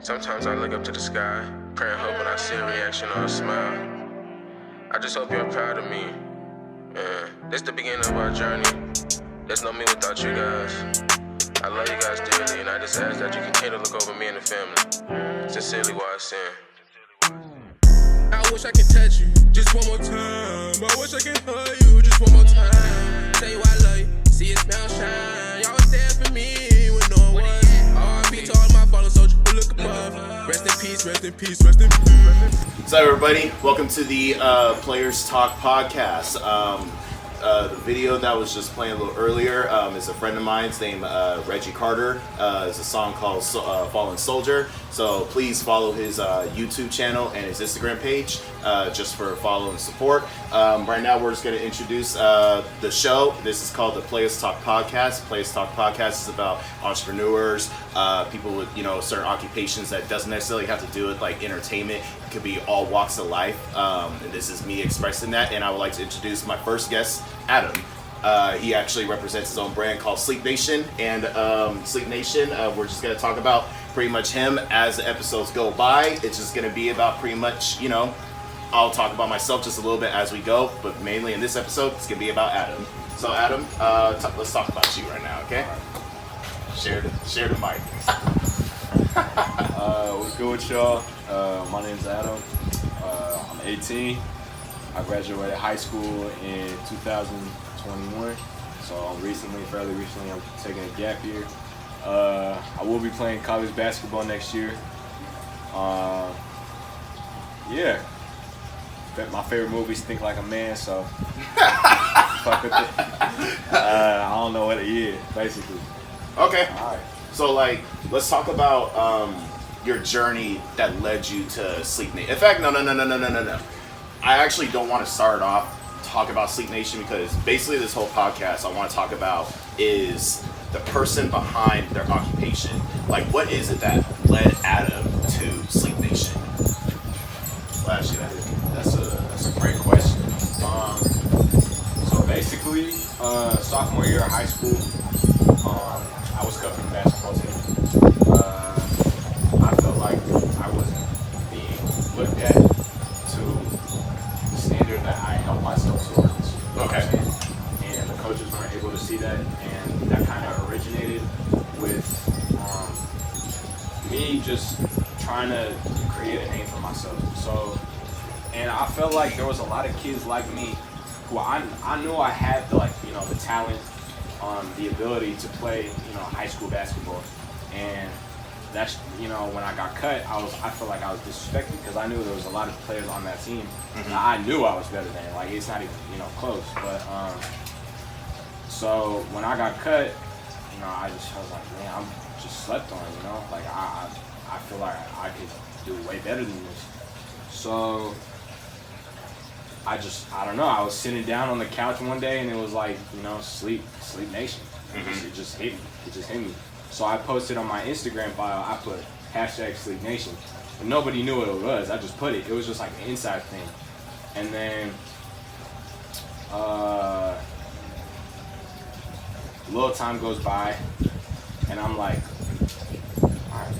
Sometimes I look up to the sky, pray and hope when I see a reaction or a smile. I just hope you're proud of me. This the beginning of our journey. There's no me without you guys. I love you guys dearly, and I just ask that you continue to look over me and the family. Sincerely, YSN. I wish I could touch you just one more time. I wish I could hug you just one more time. Tell you I love you, see it smell shine. Y'all was there for me when no one was. R.I.P. to all my fallen soldiers who look above. Rest in peace, rest in peace, rest in peace. What's up, everybody? Welcome to the Players Talk podcast. The video that was just playing a little earlier is a friend of mine's named Reggie Carter. It's a song called Fallen Soldier. So please follow his YouTube channel and his Instagram page just for follow and support. Right now we're just going to introduce the show. This is called the Playas Talk podcast. Playas Talk podcast is about entrepreneurs, people with certain occupations that doesn't necessarily have to do with like entertainment. It could be all walks of life. And this is me expressing that. And I would like to introduce my first guest, Adam. He actually represents his own brand called Sleep Nation. And Sleep Nation, we're just going to talk about pretty much him as the episodes go by. It's just going to be about pretty much, I'll talk about myself just a little bit as we go. But mainly in this episode, it's going to be about Adam. So Adam, let's talk about you right now, okay? Share the mic. What's good with y'all? My name's Adam. I'm 18. I graduated high school in 2021. So fairly recently, I'm taking a gap year. I will be playing college basketball next year. Yeah. My favorite movie's Think Like a Man, so fuck with it. I don't know what it is, basically. Okay. All right. So, let's talk about your journey that led you to Sleep Nation. In fact, no. I actually don't want to start off talk about Sleep Nation because basically this whole podcast I want to talk about is the person behind their occupation. Like, what is it that led Adam to Sleep Nation? Well, actually, that's a great question. So basically, sophomore year of high school, I was covering the basketball team. I felt like I wasn't being looked at to the standard that I held myself towards. Okay. And the coaches weren't able to see that, and that kind of originated with me just trying to create a name for myself. So, and I felt like there was a lot of kids like me who I knew I had the talent, the ability to play, high school basketball. And that's, when I got cut, I felt like I was disrespected because I knew there was a lot of players on that team. Mm-hmm. I knew I was better than, it's not even, close. But, so when I got cut, I was like, man, I'm just slept on, I feel like I could do way better than this. So I don't know, I was sitting down on the couch one day and it was like, Sleep Nation. Mm-hmm. It just hit me. So I posted on my Instagram bio, I put #Sleep Nation. But nobody knew what it was. I just put it. It was just like an inside thing. And then a little time goes by and I'm like, alright,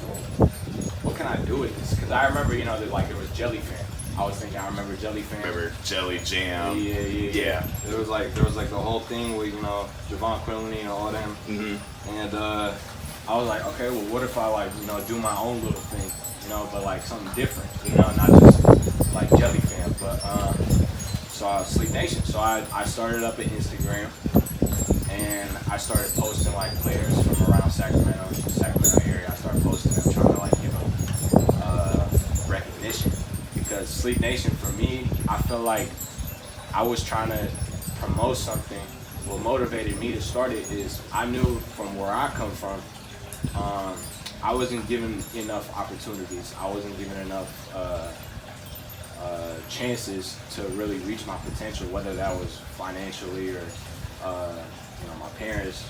what can I do with this? Because I remember, there was Jelly Fam. I remember Jelly Fam. Remember Jelly Jam? Yeah. There was the whole thing with Javon Quilleney and all them. Mm-hmm. And I was like, okay, well, what if I do my own little thing, but something different, not just like Jelly Fam, but so Sleep Nation. So I started up an Instagram and I started posting players from around Sacramento area. I started posting them, trying to give them recognition. Because Sleep Nation, for me, I feel like I was trying to promote something. What motivated me to start it is I knew from where I come from, I wasn't given enough opportunities. I wasn't given enough chances to really reach my potential, whether that was financially or my parents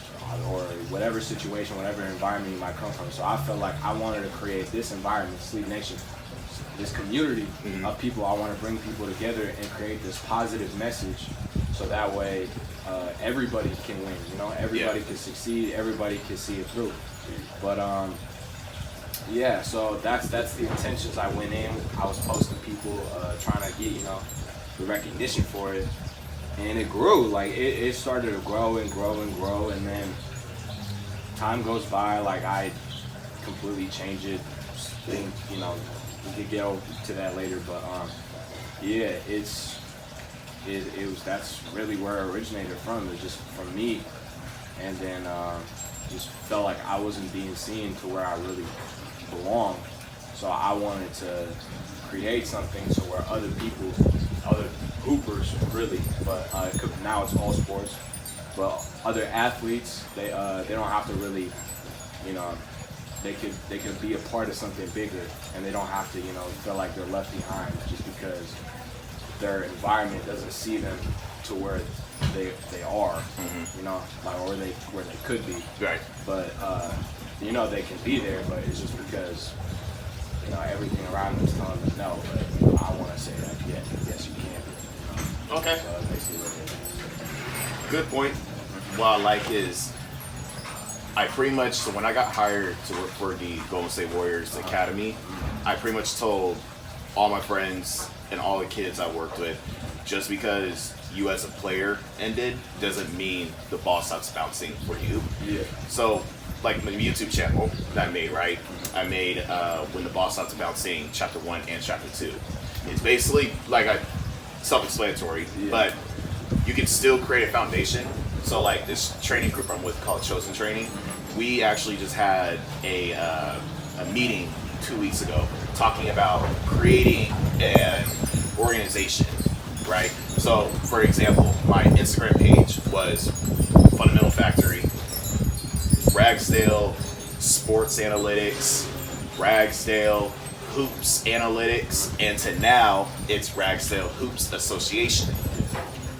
or whatever situation, whatever environment you might come from. So I felt like I wanted to create this environment, Sleep Nation, this community of people. I want to bring people together and create this positive message so that way everybody can win, everybody can succeed, everybody can see it through. But Yeah, so that's the intentions I went in. I was posting people, trying to get, the recognition for it. And it grew. Like, it started to grow and grow and grow. And then time goes by, like, I completely changed it. Think, we could get to that later. But, yeah, that's really where it originated from. It was just from me. And then just felt like I wasn't being seen to where I really belong. So I wanted to create something so where other people, other hoopers really, but now it's all sports, but other athletes, they don't have to really, they could be a part of something bigger, and they don't have to, feel like they're left behind just because their environment doesn't see them to where they are, or where they could be. Right. But they can be there, but it's just because everything around them is telling them no. But I want to say that yes, you can. Okay. So that's basically what it is. Good point. What I like is, I pretty much, so when I got hired to work for the Golden State Warriors Academy, I pretty much told all my friends and all the kids I worked with, just because you as a player ended doesn't mean the ball stops bouncing for you. Yeah. So, like my YouTube channel that I made, right? I made When the Ball Stops Bouncing, Chapter 1 and Chapter 2. It's basically like self-explanatory, but you can still create a foundation. So like this training group I'm with called Chosen Training, we actually just had a meeting 2 weeks ago talking about creating an organization, right? So for example, my Instagram page was Fundamental Factory, Ragsdale Sports Analytics, Ragsdale Hoops Analytics, and to now it's Ragsdale Hoops Association.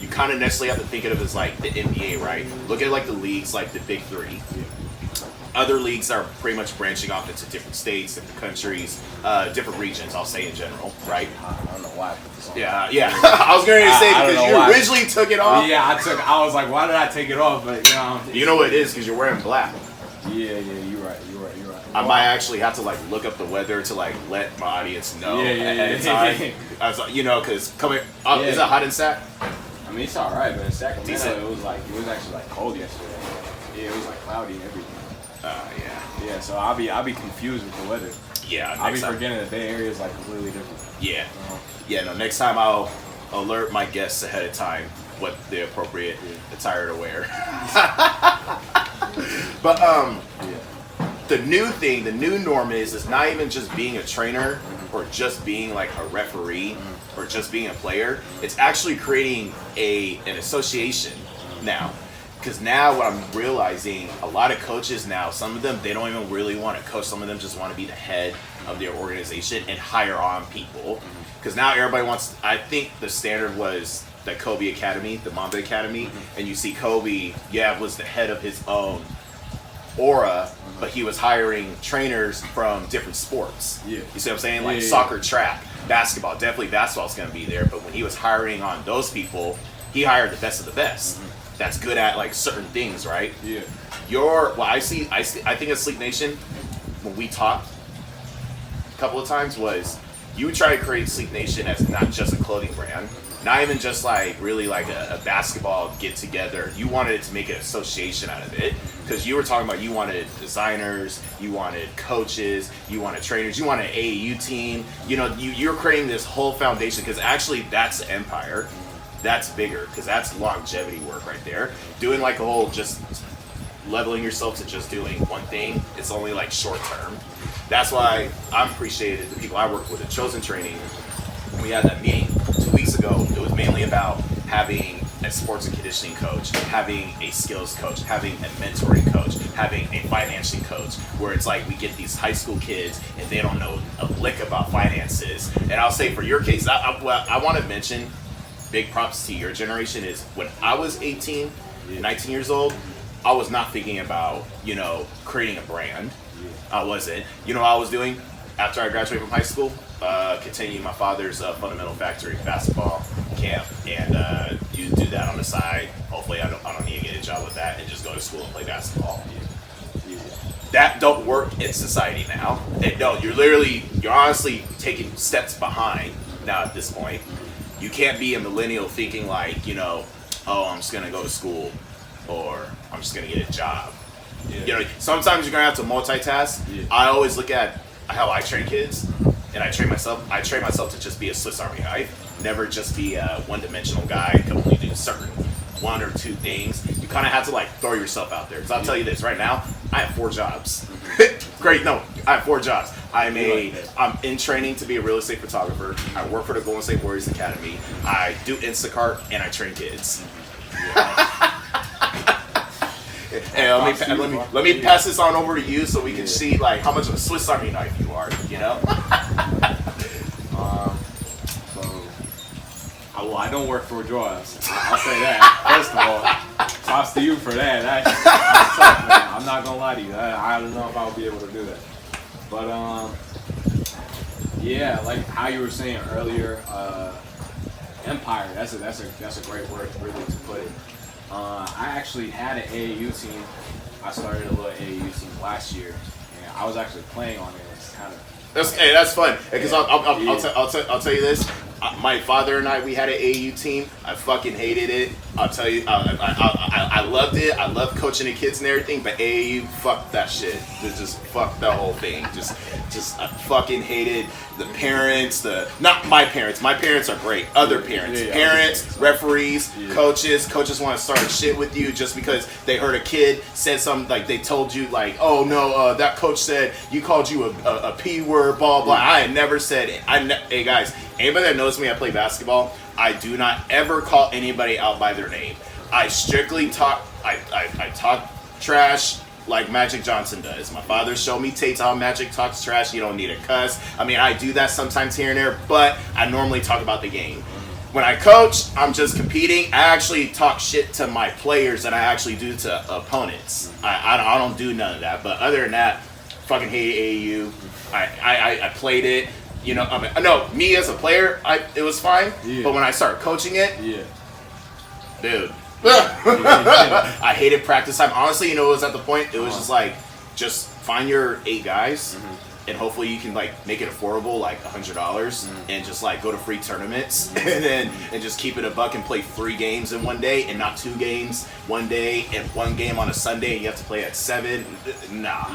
You kind of necessarily have to think of it as like the NBA, right? Look at like the leagues, like the big three. Other leagues are pretty much branching off into different states, different countries, different regions, I'll say in general, right? I don't know why I put this on. Yeah. I was going to say, because you originally took it off. Yeah, I was like, why did I take it off? But you know what it is, because you're wearing black. Yeah, you're right. I might actually have to like look up the weather to like let my audience know ahead of time. I was like, because coming up, is it hot in Sac? I mean, it's all right, but in Sacramento, Decent. it was actually like cold yesterday. Yeah, it was like cloudy and everything. Yeah, so I'll be confused with the weather. Yeah, I'll be forgetting the Bay Area is like completely different. Yeah. No, next time I'll alert my guests ahead of time what the appropriate attire to wear. But the new norm is not even just being a trainer or just being like a referee or just being a player. It's actually creating an association now. Because now what I'm realizing, a lot of coaches now, some of them, they don't even really want to coach. Some of them just want to be the head of their organization and hire on people. Because now everybody wants, I think the standard was the Kobe Academy, the Mamba Academy. And you see Kobe, was the head of his own aura, but he was hiring trainers from different sports. Yeah. You see what I'm saying? Like soccer, track, basketball. Definitely basketball's going to be there. But when he was hiring on those people, he hired the best of the best. That's good at like certain things, right? Yeah. I think at Sleep Nation, when we talked a couple of times, was you try to create Sleep Nation as not just a clothing brand, not even just like really like a basketball get together. You wanted to make an association out of it, because you were talking about you wanted designers, you wanted coaches, you wanted trainers, you wanted an AAU team. You're creating this whole foundation, because actually that's the empire. That's bigger, because that's longevity work right there. Doing like a whole just leveling yourself to just doing one thing, it's only like short term. That's why I'm appreciated the people I work with at Chosen Training. When we had that meeting 2 weeks ago, it was mainly about having a sports and conditioning coach, having a skills coach, having a mentoring coach, having a financing coach, where it's like we get these high school kids and they don't know a lick about finances. And I'll say for your case, I want to mention, big props to your generation, is when I was 18, 19 years old, I was not thinking about, creating a brand. I wasn't. You know what I was doing after I graduated from high school? Continuing my father's Fundamental Factory basketball camp, and you do that on the side. Hopefully I don't need to get a job with that and just go to school and play basketball. that don't work in society now. And no, you're honestly taking steps behind now at this point. You can't be a millennial thinking like, you know, oh, I'm just gonna go to school or I'm just gonna get a job. Yeah. You know, sometimes you're gonna have to multitask. Yeah. I always look at how I train kids, and I train myself to just be a Swiss Army knife, never just be a one-dimensional guy, can only do certain one or two things. You kind of have to like throw yourself out there. Because I'll tell you this right now, I have 4 jobs. Great, no, I have 4 jobs. I'm in training to be a real estate photographer. I work for the Golden State Warriors Academy. I do Instacart and I train kids. Hey, let me pass this on over to you so we can see like how much of a Swiss Army knife you are. You know. Well, I don't work for jobs. I'll say that. First of all, props to you for that. That's tough, man. I'm not gonna lie to you. I don't know if I'll be able to do that. But yeah, like how you were saying earlier, empire. That's a great word really to put it. I actually had an AAU team. I started a little AAU team last year, and I was actually playing on it. It's kind of that's fun because I'll tell you this. My father and we had an AAU team. I fucking hated it. I'll tell you, I loved it. I loved coaching the kids and everything, but AAU, fuck that shit. Just fuck the whole thing. Just I fucking hated the parents. Not my parents. My parents are great. Other parents, parents, referees, coaches. Coaches want to start shit with you just because they heard a kid said something like they told you like, oh no, that coach said you called you a p word, blah blah. I had never said it. Hey guys. Anybody that knows me, I play basketball. I do not ever call anybody out by their name. I strictly talk. I talk trash like Magic Johnson does. My father showed me tapes how Magic talks trash. You don't need a cuss. I mean, I do that sometimes here and there, but I normally talk about the game. When I coach, I'm just competing. I actually talk shit to my players than I actually do to opponents. I don't do none of that. But other than that, fucking hate AAU. I played it. You know, I mean, no, me as a player, it was fine. Yeah. But when I started coaching it, dude, I hated practice time. Honestly, you know, it was at the point. It was just like, just find your 8 guys, and hopefully you can like make it affordable, like $100, and just like go to free tournaments, and just keep it a buck and play 3 games in one day, and not 2 games one day, and 1 game on a Sunday, and you have to play at 7. Nah.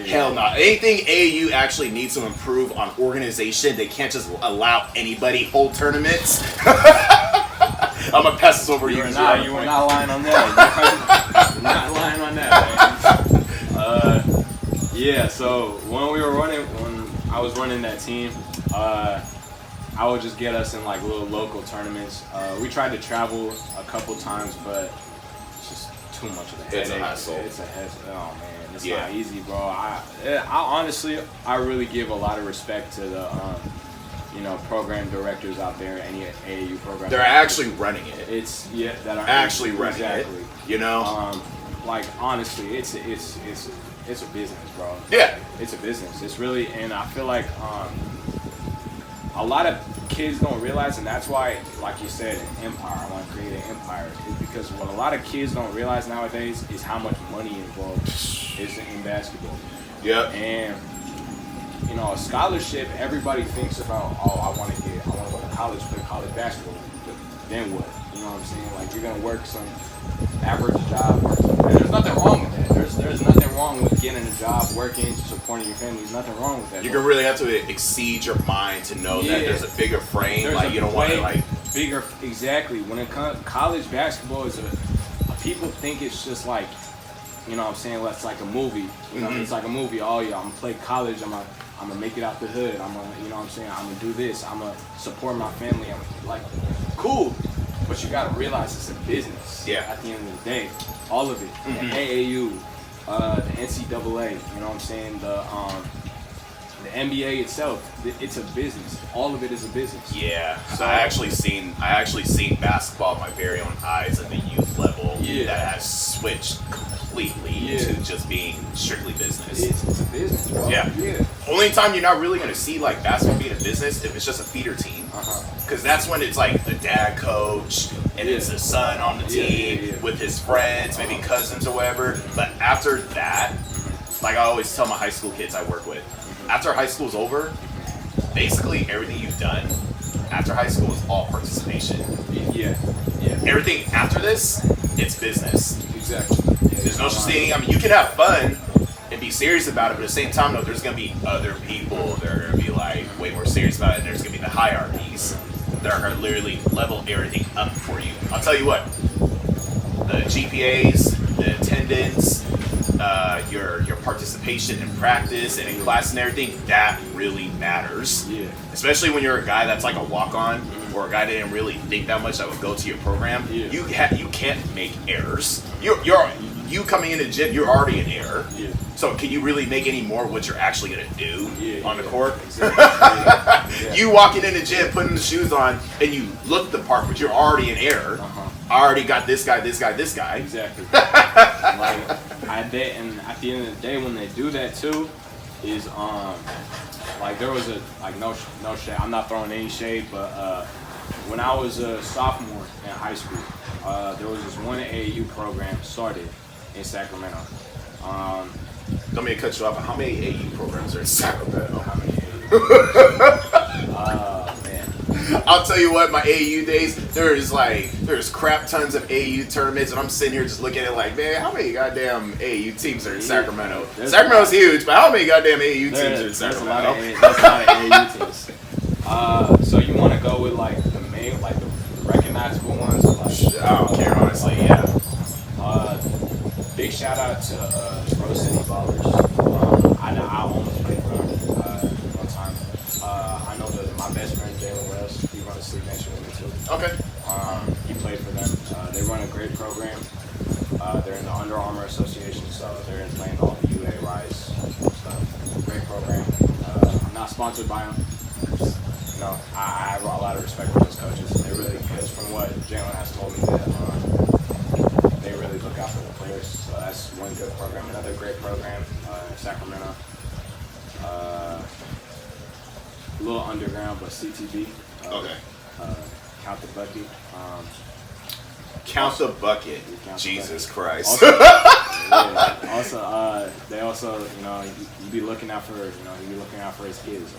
Hell no. Anything AAU actually needs to improve on organization. They can't just allow anybody hold tournaments. I'm gonna pass this over to you. You were not lying on that. You're not lying on that, man. Yeah. So when I was running that team, I would just get us in like little local tournaments. We tried to travel a couple times, but it's just too much of a headache. It's a hassle. It's a hassle. Oh man. It's not easy, bro. I honestly, I really give a lot of respect to the, program directors out there, any AAU program. They're actually running it. That are actually running it. You know, like honestly, it's a business, bro. Yeah, it's a business. It's really, and I feel like a lot of kids don't realize, and that's why, like you said, an empire. I want to create an empire, is because what a lot of kids don't realize nowadays is how much money involved is in basketball. Yeah. And a scholarship, everybody thinks about, I want to go to college, play college basketball. But then what? You know what I'm saying? Like, you're gonna work some average job, and there's nothing wrong with that. There's nothing wrong with getting a job, working, supporting your family. There's nothing wrong with that. You can really have to exceed your mind to know that there's a bigger frame. Like, you don't want to like bigger. Exactly. When it comes college basketball is people think it's just like, you know what I'm saying? Well, it's like a movie. You know, it's like a movie. Oh yeah, I'm gonna play college. I'm gonna make it out the hood. I'm gonna, you know what I'm saying? I'm gonna do this. I'm gonna support my family. I'm like, cool. But you gotta realize it's a business. Yeah. At the end of the day, all of it. The AAU, the NCAA. You know what I'm saying? The NBA itself, it's a business. All of it is a business. Yeah. So I actually seen basketball with my very own eyes at the youth level that has switched completely to just being strictly business. It's a business, bro. Yeah. Only time you're not really going to see like basketball being a business if it's just a feeder team. Because that's when it's like the dad coach and it's the son on the team with his friends, maybe cousins or whatever. But after that, like I always tell my high school kids I work with, after high school's over, basically everything you've done after high school is all participation. Yeah. Everything after this, it's business. Exactly. There's no such thing. I mean, you can have fun and be serious about it, but at the same time, though, there's gonna be other people that are gonna be like way more serious about it, and there's gonna be the hierarchies that are gonna literally level everything up for you. I'll tell you what, the GPAs, the attendance, your participation in practice and in class and everything, that really matters. Yeah. Especially when you're a guy that's like a walk-on, or a guy that didn't really think that much that would go to your program. Yeah. You can't make errors. You coming in the gym, you're already in error. Yeah. So can you really make any more of what you're actually gonna do on the court? Exactly. Yeah. You walking in the gym, putting the shoes on, and you look the part, but you're already in error. I already got this guy. Exactly. And at the end of the day, when they do that too, is like there was a no shade. I'm not throwing any shade, but when I was a sophomore in high school, there was this one AAU program started in Sacramento. Don't mean to cut you off, but how many AAU programs are in Sacramento? How many AAU? Man. I'll tell you what, my AAU days, there's crap tons of AAU tournaments, and I'm sitting here just looking at it like, man, how many goddamn AAU teams are in Sacramento? Sacramento's huge, but how many goddamn AAU teams are in Sacramento? There's a lot of AAU teams. So you want to go with like the main, like the recognizable ones? Like, I don't care, honestly, yeah. Big shout out to Rose City Ballers. I almost played for them one time. I know that my best friend Jalen Wells, he runs Sleep Nation with me too. Okay. He played for them. They run a great program. They're in the Under Armour Association, so they're in playing all the UA Rise stuff. Great program. I'm not sponsored by them. No, I have a lot of respect for those coaches. They really, because from what Jalen has told me, that they really look out for the players. So that's one good program. Another great program in Sacramento. A little underground, but CTB. Okay. Count the Bucket. Count the bucket. Count the Jesus bucket. Christ. Also, they also, you be looking out for, his kids.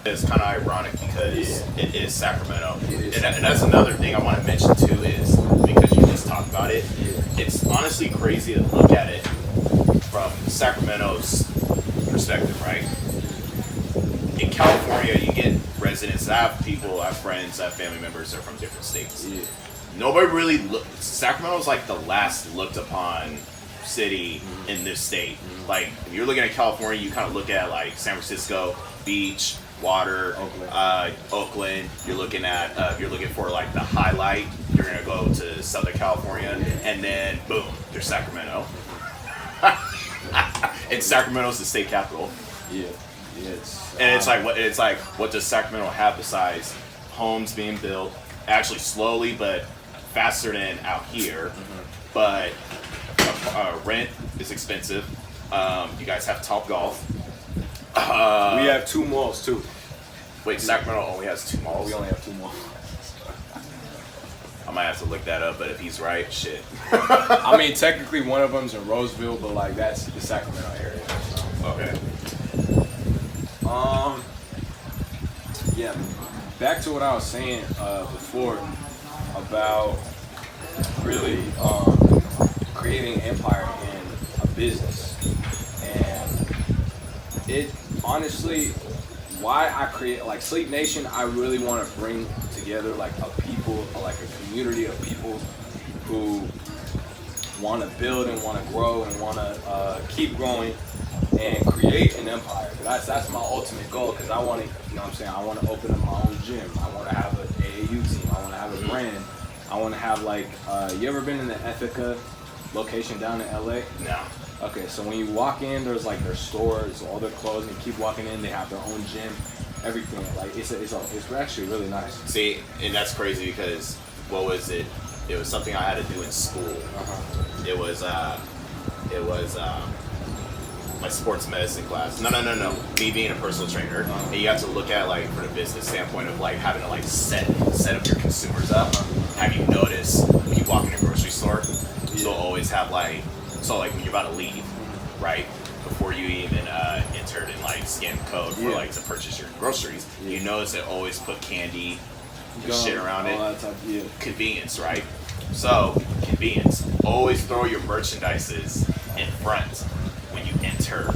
It's kind of ironic because it is Sacramento. It is And that's another thing I want to mention too is, because you just talked about it, it's honestly crazy to look at it from Sacramento's perspective, right? In California, you get residents, I have friends, I have family members that are from different states. Yeah. Nobody really Sacramento's like the last looked upon city in this state. Like, if you're looking at California, you kind of look at like San Francisco, beach, water, Oakland. You're looking at, if you're looking for like the highlight, you're gonna go to Southern California, and then boom, there's Sacramento. And Sacramento's the state capital. Yeah. It's like what does Sacramento have besides homes being built, actually slowly but faster than out here, but rent is expensive. You guys have Top Golf. We have 2 malls too. Wait, Sacramento only has 2 malls? We only have 2 malls. I might have to look that up, but if he's right, shit. I mean, technically one of them's in Roseville, but like that's the Sacramento area. So. Okay. Yeah. Back to what I was saying before about really creating empire in a business, and it honestly, why I create like Sleep Nation, I really want to bring together like a people, like a community of people who want to build and want to grow and want to keep growing and create an empire. That's my ultimate goal, because I want to, I want to open up my own gym. I want to have an AAU team. I want to have a brand. I want to have like, you ever been in the Ethica location down in LA? No. Okay, so when you walk in, there's like their stores, all their clothes, and you keep walking in, they have their own gym, everything. Like it's actually really nice. See, and that's crazy because what was it? It was something I had to do in school. It was my sports medicine class. No. Me being a personal trainer, and you have to look at like from a business standpoint of like having to like set up your consumers up. Have you noticed when you walk in a grocery store, you'll always have like when you're about to leave, right? before you even entered and like scanned the code for like to purchase your groceries. You notice they always put candy and shit around it. Convenience, right? So convenience. Always throw your merchandises in front when you enter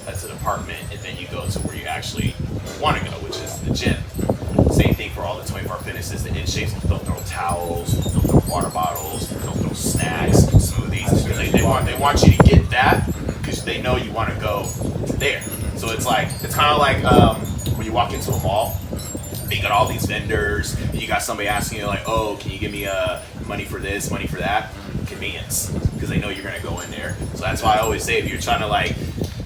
a department, and then you go to where you actually want to go, which is the gym. Same thing for all the 24 fitnesses, the in shapes. They'll throw towels, they'll throw water bottles, they'll throw snacks, smoothies. They want you to get that because they know you want to go there. So it's kind of like when you walk into a mall, you got all these vendors, and you got somebody asking you like, oh, can you give me money for this, money for that? Convenience, because they know you're gonna go in there. So that's why I always say, if you're trying to like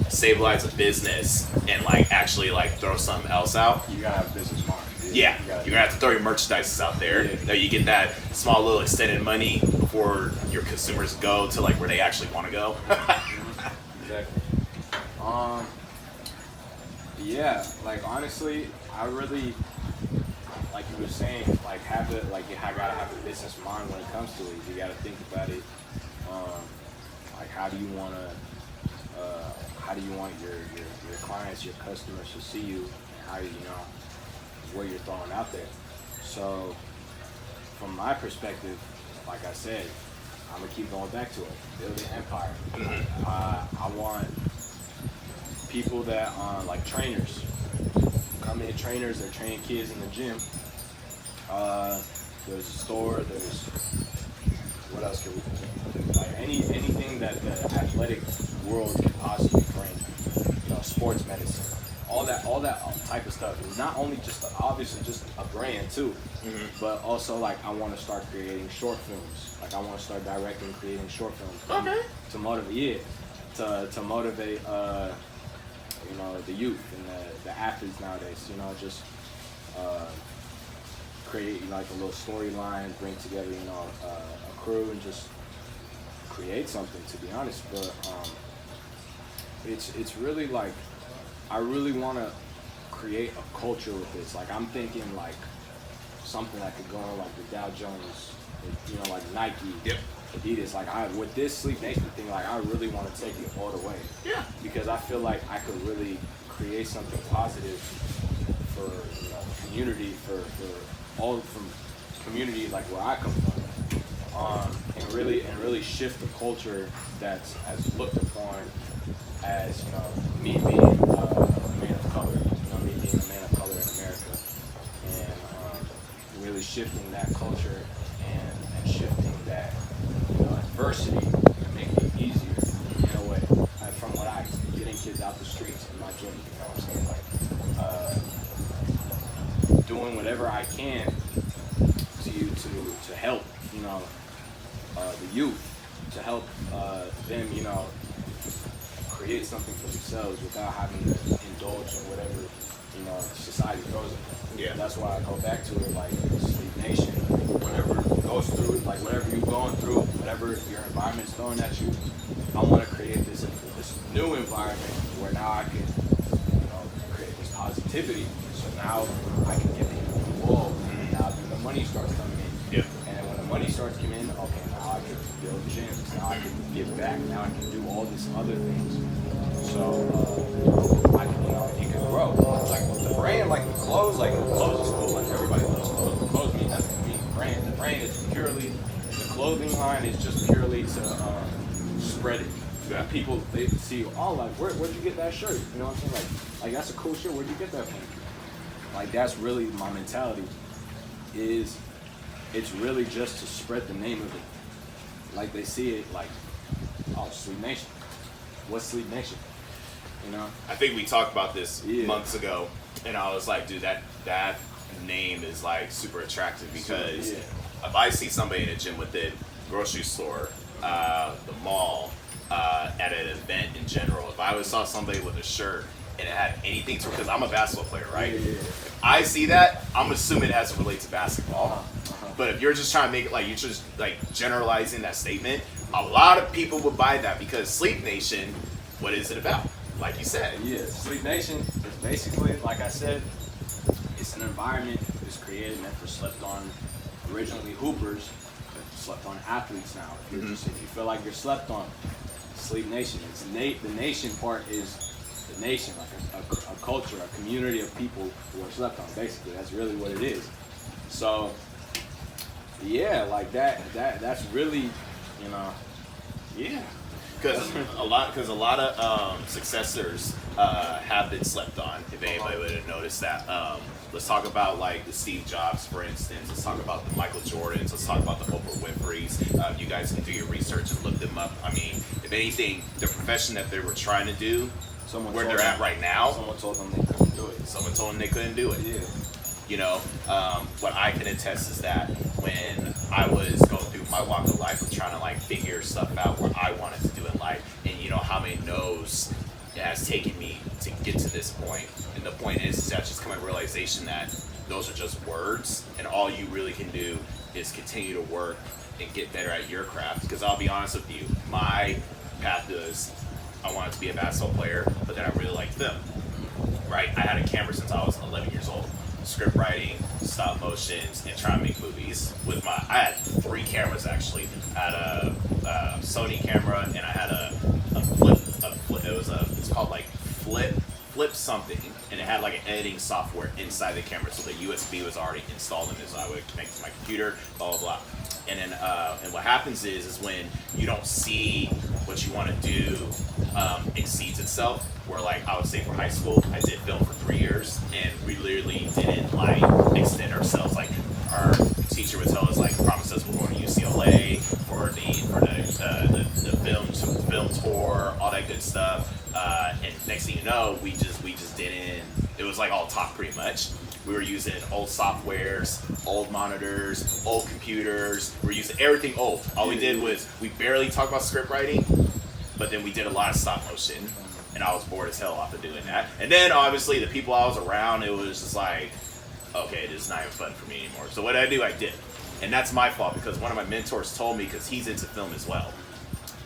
stabilize a business and like actually like throw something else out, you gotta have a business model. Yeah, you're gonna have to throw your merchandise out there. That you get that small little extended money before your consumers go to like where they actually want to go. Exactly. Yeah, like honestly, I really, like you were saying, like have it, like you gotta have a business mind when it comes to it. You gotta think about it. Like how do you want your clients, your customers to see you, and how you know what you're throwing out there. So from my perspective, like I said, I'm gonna keep going back to it. Build an empire. I want people that like trainers. Come in trainers, they're training kids in the gym. There's a store, there's what else can we do? Like anything that the athletic world can possibly bring. You know, sports medicine. All that type of stuff. It's not only just obviously just a brand too, but also like I want to start creating short films. Like I want to start directing, creating short films to motivate, to motivate, you know, the youth and the athletes nowadays. You know, just create like a little storyline, bring together, you know, a crew and just create something. To be honest, but it's really like. I really want to create a culture with this. Like I'm thinking like something that could go on like the Dow Jones, you know, like Nike, Adidas. Like with this Sleep Nation thing, like I really want to take it all the way. Yeah. Because I feel like I could really create something positive for, you know, community, for all from community like where I come from, and really shift the culture that's as looked upon as, you know, me being a man of color, you know, me being a man of color in America, and really shifting that culture and shifting that, you know, adversity and making it easier in a way. From what I getting kids out the streets in my gym, you know what I'm saying? Like doing whatever I can to help, you know, the youth, to help them, you know, create something for themselves without having to indulge in whatever, you know, society throws at them. Yeah. That's why I go back to it, like Sleep Nation, whatever goes through, like whatever you're going through, whatever your environment's throwing at you, I want to create this new environment where now I can, you know, create this positivity. So now I can get people involved, and now then the money starts coming in. Yeah. And then when the money starts coming in, okay, now I can build gyms, now I can give back, now I can do all these other things. So I can, you know, it can grow. Like the brand, like the clothes is cool. Like everybody loves clothes. The clothes mean nothing to me. The brand is purely, the clothing line is just purely to spread it. Yeah. People, they see, oh, like where'd you get that shirt? You know what I'm saying? Like that's a cool shirt. Where'd you get that from? Like that's really my mentality. It's really just to spread the name of it. Like they see it like, oh, Sleep Nation. What's Sleep Nation? You know? I think we talked about this months ago, and I was like, dude, that name is like super attractive because if I see somebody in a gym with it, grocery store, the mall, at an event in general, if I saw somebody with a shirt and it had anything to, because I'm a basketball player, right? If I see that, I'm assuming it has to relate to basketball. But if you're just trying to make it like, you're just like generalizing that statement, a lot of people would buy that because Sleep Nation, what is it about? Like you said. Yeah, Sleep Nation is basically, like I said, it's an environment that's created meant for slept on, originally hoopers, but slept on athletes now. If you feel like you're slept on Sleep Nation. It's the nation part is the nation, like a culture, a community of people who are slept on. Basically, that's really what it is. So, yeah, like that's really, you know, yeah. Because a lot of successors have been slept on. If anybody would have noticed that. Let's talk about like the Steve Jobs, for instance. Let's talk about the Michael Jordans. Let's talk about the Oprah Winfreys. You guys can do your research and look them up. I mean, if anything, the profession that they were trying to do, where they're at right now, someone told them they couldn't do it. Someone told them they couldn't do it. Yeah. You know, what I can attest is that when I was going through my walk of life of trying to like figure stuff out what I wanted to do in life, and you know how many no's it has taken me to get to this point. And the point is that just coming to realization that those are just words, and all you really can do is continue to work and get better at your craft. Because I'll be honest with you, my path is I wanted to be a basketball player, but then I really liked film. Right? I had a camera since I was 11 years old. Script writing, stop motions, and trying to make movies with I had 3 cameras actually. I had a Sony camera, and I had a flip. It's called like flip something, and it had like an editing software inside the camera, so the USB was already installed in it, so I would connect to my computer, blah blah blah. And then and what happens is when you don't see what you want to do exceeds itself. Where like I would say for high school, I did film for 3 years, and we literally didn't like extend ourselves. Like our teacher would tell us like, promise us we're going to UCLA for the film tour, all that good stuff. And next thing you know, we just didn't. It was like all talk pretty much. We were using old softwares, old monitors, old computers. We were using everything old. All we did was we barely talked about script writing, but then we did a lot of stop motion. And I was bored as hell off of doing that. And then obviously the people I was around, it was just like, okay, this is not even fun for me anymore. So what did I did. And that's my fault, because one of my mentors told me, because he's into film as well,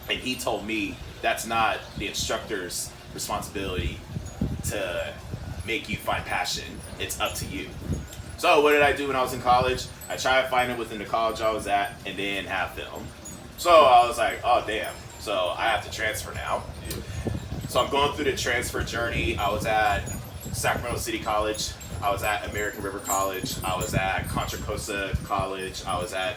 and he told me that's not the instructor's responsibility to make you find passion. It's up to you. So what did I do when I was in college? I tried to find it within the college I was at and then have film. So I was like, oh damn, so I have to transfer now. So I'm going through the transfer journey. I was at Sacramento City College. I was at American River College. I was at Contra Costa College. I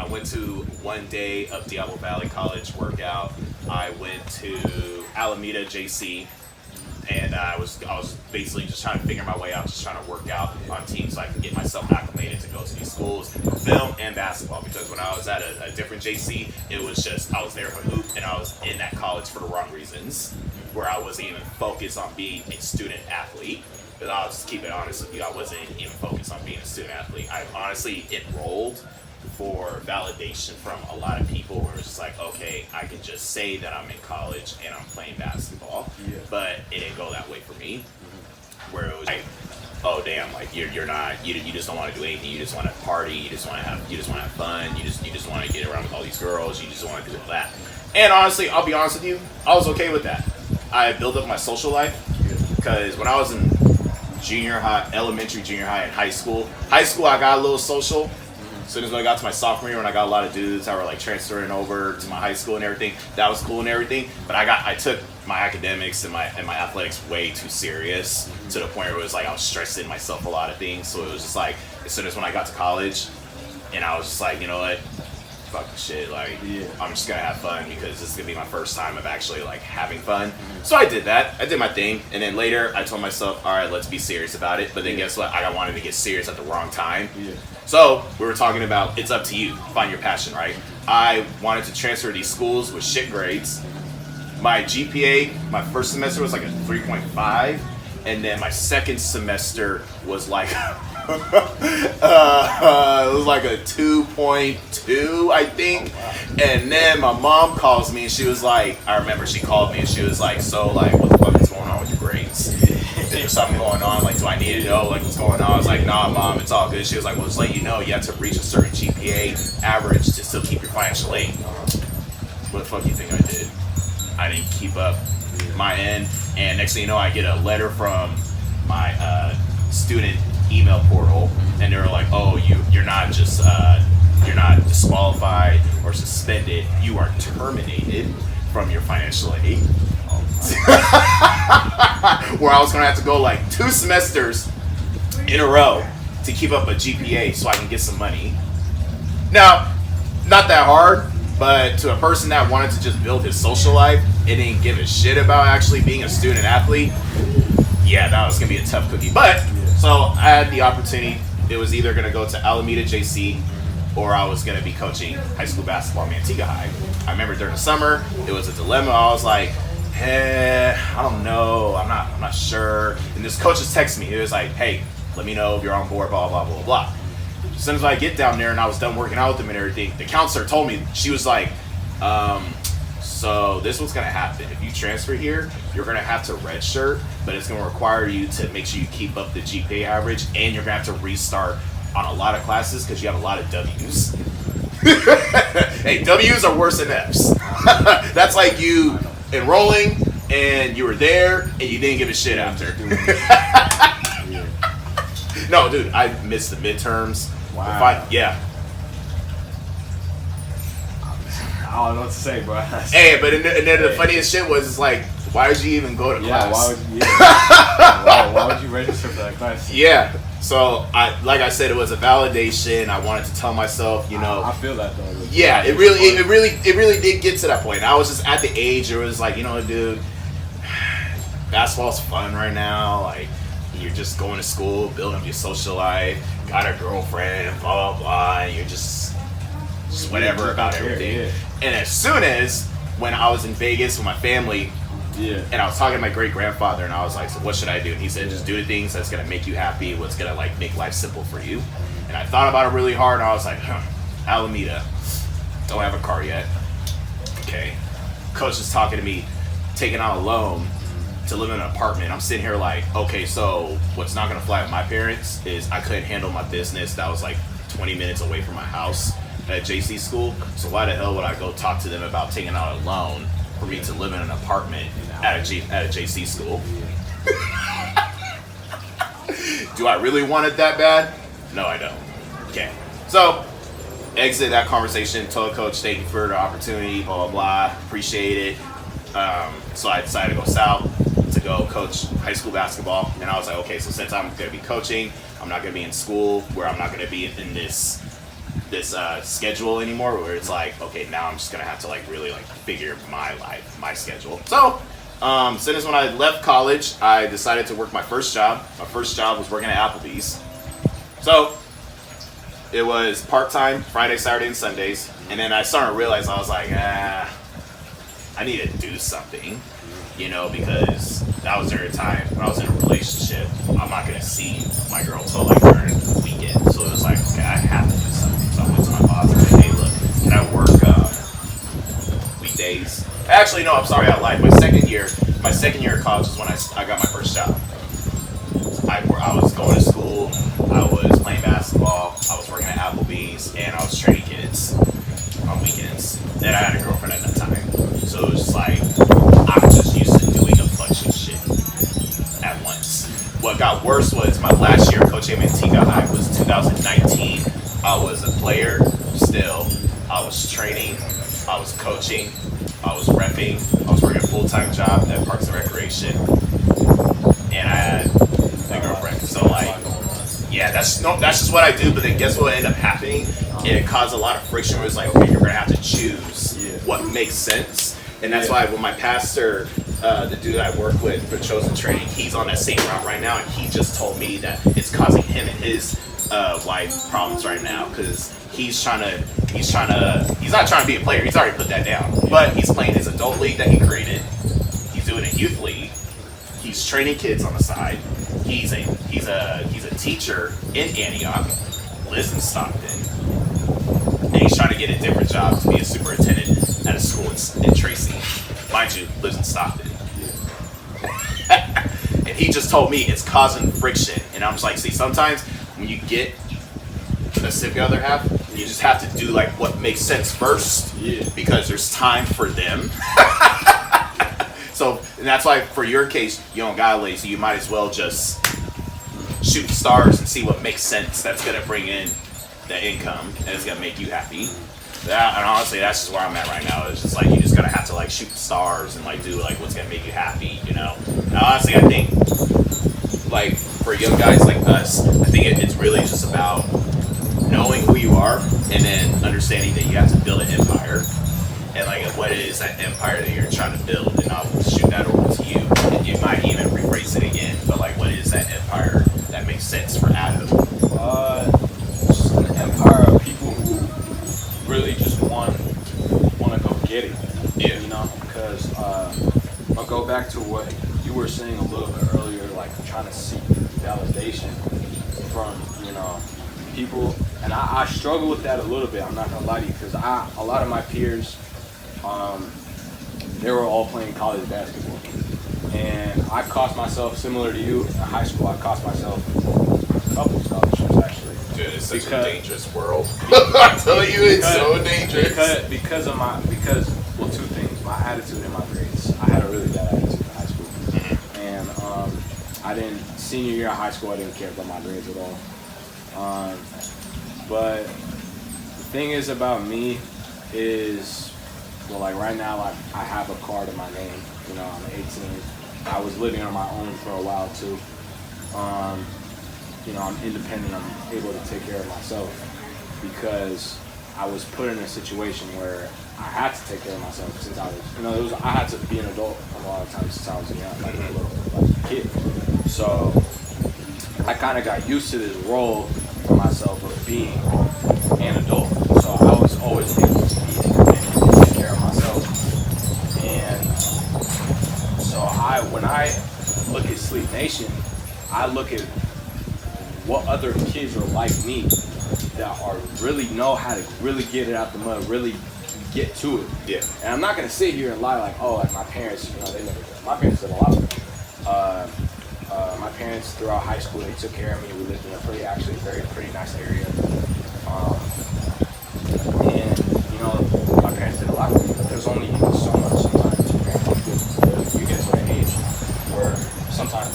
went to one day of Diablo Valley College workout. I went to Alameda JC, and I was basically just trying to figure my way out, just trying to work out on teams so I can get myself acclimated to go to these schools for film and basketball. Because when I was at a different JC, it was just I was there for hoop, and I was in that college for the wrong reasons, where I wasn't even focused on being a student athlete. But I'll just keep it honest with you, I wasn't even focused on being a student athlete. I honestly enrolled for validation from a lot of people where it's just like, okay, I can just say that I'm in college and I'm playing basketball, but it didn't go that way for me. Where it was like, oh damn, like you're not, you just don't want to do anything. You just want to party. You just want to have fun. You just want to get around with all these girls. You just want to do all that. And honestly, I'll be honest with you, I was okay with that. I built up my social life, because when I was in junior high, elementary, junior high, and high school I got a little social. As soon as I got to my sophomore year, when I got a lot of dudes that were like transferring over to my high school and everything, that was cool and everything. But I took my academics and my athletics way too serious, to the point where it was like I was stressing myself a lot of things. So it was just like, as soon as when I got to college, and I was just like, you know what, fuck the shit, like I'm just gonna have fun, because this is gonna be my first time of actually like having fun. So I did that. I did my thing, and then later I told myself, all right, let's be serious about it. But then guess what? I wanted to get serious at the wrong time. So we were talking about it's up to you. Find your passion, right? I wanted to transfer to these schools with shit grades. My GPA, my first semester was like a 3.5, and then my second semester was like it was like a 2.2, I think. And then my mom calls me, and she was like, I remember she called me and she was like, so like, what the fuck is going on with your grades? Is there something going on? Like, do I need to know like what's going on? I was like, nah, mom, it's all good. She was like, well, just let you know, you have to reach a certain GPA average to still keep your financial aid. What the fuck do you think I did? I didn't keep up my end, and next thing you know, I get a letter from my student email portal, and they were like, oh, you're not just you're not disqualified or suspended, you are terminated from your financial aid. Where I was gonna have to go like 2 semesters in a row to keep up a GPA so I can get some money. Now, not that hard, but to a person that wanted to just build his social life and didn't give a shit about actually being a student athlete, yeah, that was gonna be a tough cookie. But so I had the opportunity. It was either gonna go to Alameda JC or I was gonna be coaching high school basketball in Antigua High. I remember during the summer, it was a dilemma. I was like, I don't know, I'm not sure. And this coach just texted me. It was like, hey, let me know if you're on board, blah, blah, blah, blah. As soon as I get down there and I was done working out with them and everything, the counselor told me, she was like, so this is what's gonna happen. If you transfer here, you're gonna have to redshirt, but it's gonna require you to make sure you keep up the GPA average, and you're gonna have to restart on a lot of classes because you have a lot of W's. Hey, W's are worse than F's. That's like you enrolling and you were there and you didn't give a shit after. No, dude, I missed the midterms. Wow. Yeah. I don't know what to say, bro. Hey, but and then the funniest shit was, it's like, why did you even go to class? Why would you register for that class? Yeah. So like I said, it was a validation. I wanted to tell myself, you know. I feel that though. Yeah, it really did get to that point. I was just at the age where it was like, you know, dude, basketball's fun right now. Like, you're just going to school, building up your social life, got a girlfriend, blah blah blah, and you're just whatever about everything. Yeah. And as soon as when I was in Vegas with my family, and I was talking to my great grandfather, and I was like, so what should I do? And he said, just do the things that's gonna make you happy, what's gonna like make life simple for you. And I thought about it really hard, and I was like, Alameda, don't have a car yet. Okay. Coach is talking to me, taking out a loan to live in an apartment. I'm sitting here like, okay, so what's not gonna fly with my parents is I couldn't handle my business that was like 20 minutes away from my house at JC school. So why the hell would I go talk to them about taking out a loan for me to live in an apartment at a JC school? Do I really want it that bad? No, I don't. Okay. So exit that conversation, told coach, thank you for the opportunity, blah, blah, blah, appreciate it. So I decided to go south to go coach high school basketball. And I was like, okay, so since I'm going to be coaching, I'm not going to be in school where I'm not going to be in this schedule anymore, where it's like, okay, now I'm just going to have to like really like figure my life, my schedule. So since when I left college, I decided to work my first job. My first job was working at Applebee's. So it was part-time, Friday, Saturday, and Sundays. And then I started to realize, I was like, I need to do something, you know, because that was during a time when I was in a relationship. I'm not going to see my girl till like during the weekend. So it was like, okay, I have to do something. So I went to my boss and said, hey, look, can I work weekdays? Actually, no, I'm sorry, I lied. My second year of college is when I got my first job. I was going to school, I was playing basketball, I was working at Applebee's, and I was training kids on weekends. Then I had a girlfriend at that time. So it was just like, I'm just used to doing a bunch of shit at once. What got worse was my last year coaching at Antigua High was 2019. I was a player still. I was training. I was coaching. I was repping. I was working a full-time job at Parks and Recreation. And I had a girlfriend. So like, yeah, that's just what I do. But then guess what ended up happening? It caused a lot of friction where it's like, okay, you're going to have to choose what makes sense. And that's why when my pastor, the dude I work with for Chosen Training, he's on that same route right now, and he just told me that it's causing him and his wife problems right now because he's not trying to be a player. He's already put that down, but he's playing his adult league that he created. He's doing a youth league. He's training kids on the side. He's a teacher in Antioch, lives in Stockton, and he's trying to get a different job to be a superintendent at a school in Tracy. Mind you, lives in Stockton. And he just told me it's causing friction. And I'm just like, see, sometimes when you get the significant other half, you just have to do like what makes sense first, because there's time for them. So, and that's why for your case, you don't got lazy. You might as well just shoot stars and see what makes sense. That's gonna bring in the income and it's gonna make you happy. That, and honestly, that's just where I'm at right now. It's just like you just gotta have to like shoot the stars and like do like what's gonna make you happy, you know. And honestly, I think like for young guys like us, I think it's really just about knowing who you are and then understanding that you have to build an empire. And like what is that empire that you're trying to build, and I'll shoot that over to you. And you might even rephrase it again, but like what is that empire that makes sense for Adam? Just an empire of people who really just want to go get it. Yeah. You know, because I'll go back to what you were saying a little bit earlier, like trying to seek validation from, you know, people. And I struggle with that a little bit, I'm not gonna lie to you, because a lot of my peers, they were all playing college basketball. And I cost myself, similar to you, in high school, I cost myself a couple scholarships actually. Dude, it's such a dangerous world. I tell you, it's so dangerous. Because two things, my attitude and my grades. I had a really bad attitude in high school. Mm-hmm. And senior year of high school, I didn't care about my grades at all. But the thing is about me is, well, like right now, I have a car to my name. You know, I'm 18. I was living on my own for a while too. You know, I'm independent. I'm able to take care of myself because I was put in a situation where I had to take care of myself since I was, you know, I had to be an adult a lot of times since I was young, like a little kid. So I kind of got used to this role for myself of being an adult. So I was always able to be independent and take care of myself. And so when I look at Sleep Nation, I look at what other kids are like me that are really know how to really get it out the mud, really get to it. Yeah. And I'm not gonna sit here and lie like, oh, like my parents, you know, my parents did a lot of it. My parents throughout high school, they took care of me. We lived in a pretty nice area. And you know, my parents did a lot for me, but there's only so much sometimes you get to an age where sometimes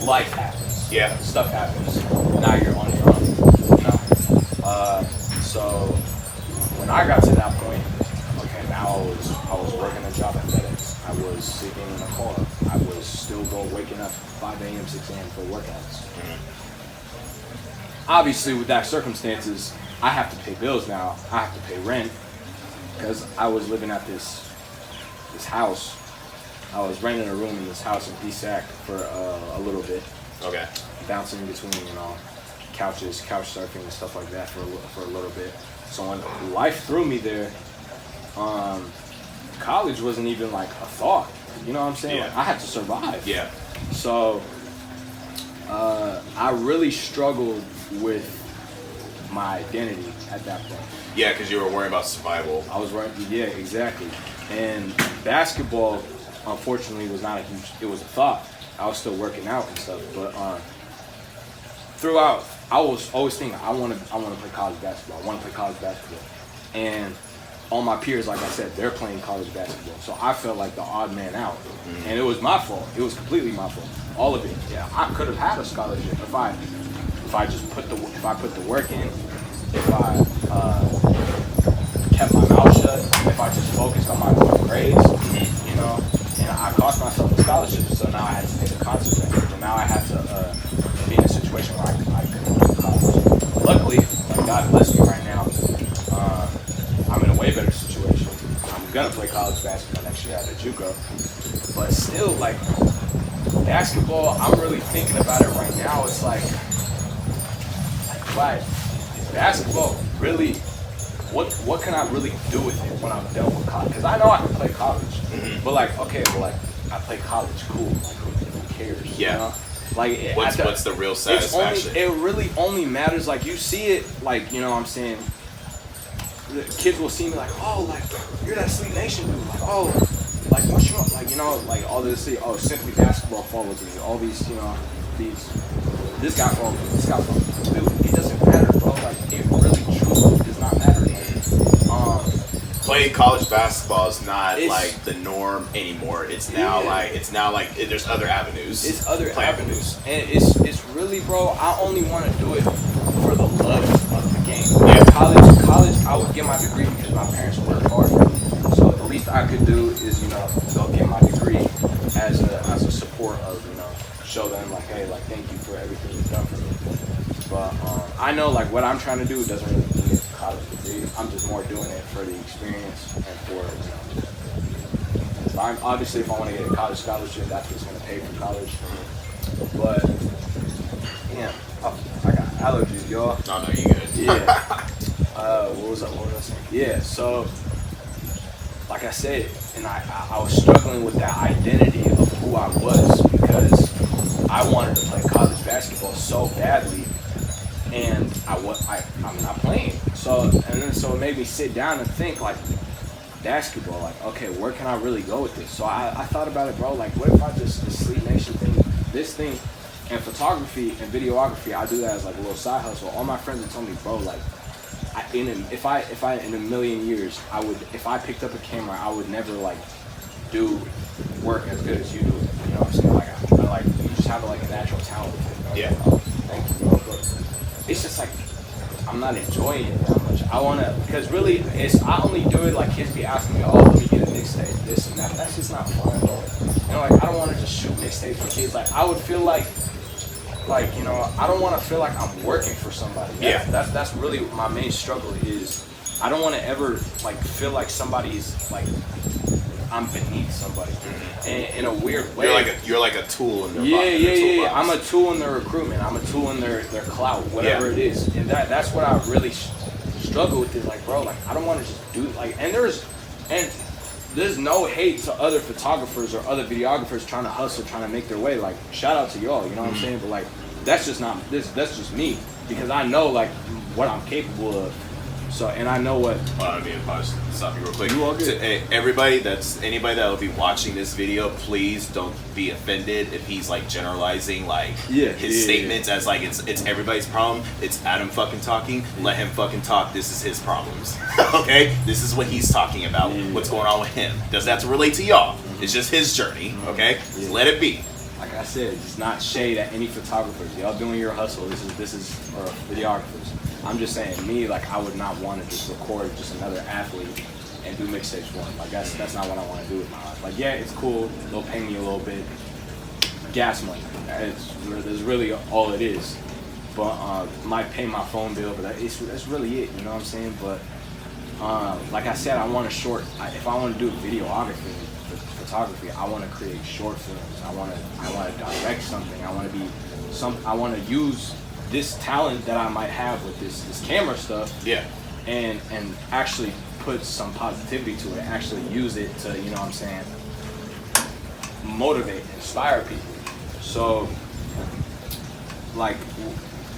life happens. Yeah. Stuff happens. Now you're on your own. You know. So when I got to that point, okay, now I was working a job at FedEx. I was sleeping in a car. I was still waking up 5 a.m., 6 a.m. for workouts. Mm-hmm. Obviously, with that circumstances, I have to pay bills now. I have to pay rent because I was living at this house. I was renting a room in this house in DSAC for a little bit. Okay. Bouncing between, you know, couch surfing and stuff like that for a little bit. So when life threw me there, college wasn't even like a thought. You know what I'm saying? Yeah. Like, I had to survive. Yeah. So I really struggled with my identity at that point. Yeah, because you were worrying about survival. I was right. Yeah, exactly. And basketball, unfortunately, was not a huge. It was a thought. I was still working out and stuff, but throughout, I was always thinking, I want to play college basketball. I want to play college basketball, and all my peers, like I said, they're playing college basketball. So I felt like the odd man out, and it was my fault. It was completely my fault. All of it. Yeah, I could have had a scholarship if I just put the work in. If I kept my mouth shut. If I just focused on my grades, you know. And I cost myself a scholarship, so now I had to pay the consequences. And now I had to be in a situation where I couldn't go to college. Luckily, like God bless me right now, I'm in a way better situation. I'm gonna play college basketball next year at JUCO, but still, like basketball, I'm really thinking about it right now. It's like is basketball really? What can I really do with it when I'm done with college? Because I know I can play college, but like, okay, well, like I play college, cool. Like, who cares? Yeah. You know? Like, what's the real satisfaction? It really only matters. Like, you see it, like, you know what I'm saying? The kids will see me like, oh, like, you're that Sleep Nation dude. Like, oh, like, what's your, like, you know, like, all this, simply basketball follows me. All these, you know, this guy follows me, this guy follows me. Dude, it doesn't matter, bro. Like, it really, truly does not matter. Playing college basketball is not like the norm anymore. It's now like there's other avenues. It's other avenues, and it's really, bro. I only want to do it for the love of the game. Yeah. College college, I would get my degree because my parents worked hard for me. So the least I could do is, you know, go get my degree as a support of, you know, show them like, hey, like thank you for everything you've done for me. But I know like what I'm trying to do doesn't really need a college degree. I'm just more doing it for the experience and for, you know, obviously if I want to get a college scholarship, that's what's going to pay for college. But yeah, I got allergies, y'all. Oh no, you good. Yeah. What was I saying? Yeah. So, like I said, and I was struggling with that identity of who I was because I wanted to play college basketball so badly, and I'm not playing. So it made me sit down and think like basketball, like okay, where can I really go with this? So I thought about it, bro. Like, what if I just the Sleep Nation thing, this thing, and photography and videography, I do that as like a little side hustle. All my friends have told me, bro, like. If I in a million years, I would, if I picked up a camera, I would never like do work as good as you do. You know what I'm saying? Like you just have like a natural talent. You know? Yeah. Thank you, bro. But it's just like I'm not enjoying it that much. I wanna, because really, I only do it like kids be asking me, oh, let me get a mixtape, this and that. That's just not fun, bro. You know, like I don't want to just shoot mixtapes for kids. Like I would feel like, you know, I don't want to feel like I'm working for somebody. That's really my main struggle is I don't want to ever like feel like somebody's like I'm beneath somebody in a weird way. You're like a tool in their Yeah. I'm a tool in their recruitment. I'm a tool in their clout, whatever it is. And that's what I really struggle with is like, bro, like I don't want to just do like, and there's no hate to other photographers or other videographers trying to hustle, trying to make their way. Like, shout out to y'all, you know what I'm saying? But like, that's just me because I know like what I'm capable of. So, and I know what. I mean, I'll just stop you real quick. You all good. To anybody that will be watching this video, please don't be offended if he's like generalizing like his statements as like it's everybody's problem. It's Adam fucking talking. Let him fucking talk. This is his problems. Okay, this is what he's talking about. What's going on with him? Doesn't have to relate to y'all. It's just his journey. Okay, just let it be. Like I said, it's not shade at any photographers. Y'all doing your hustle. This is for videographers. I'm just saying, me, like, I would not want to just record just another athlete and do mixtapes for him. Like, that's not what I want to do with my life. Like, yeah, it's cool. They'll pay me a little bit. Gas money. That's really all it is. But might pay my phone bill, but that's really it. You know what I'm saying? But like I said, I want to if I want to do videography, photography, I want to create short films. I want to direct something. I want to use this talent that I might have with this camera stuff, and actually put some positivity to it, actually use it to, you know what I'm saying, motivate, inspire people. So, like,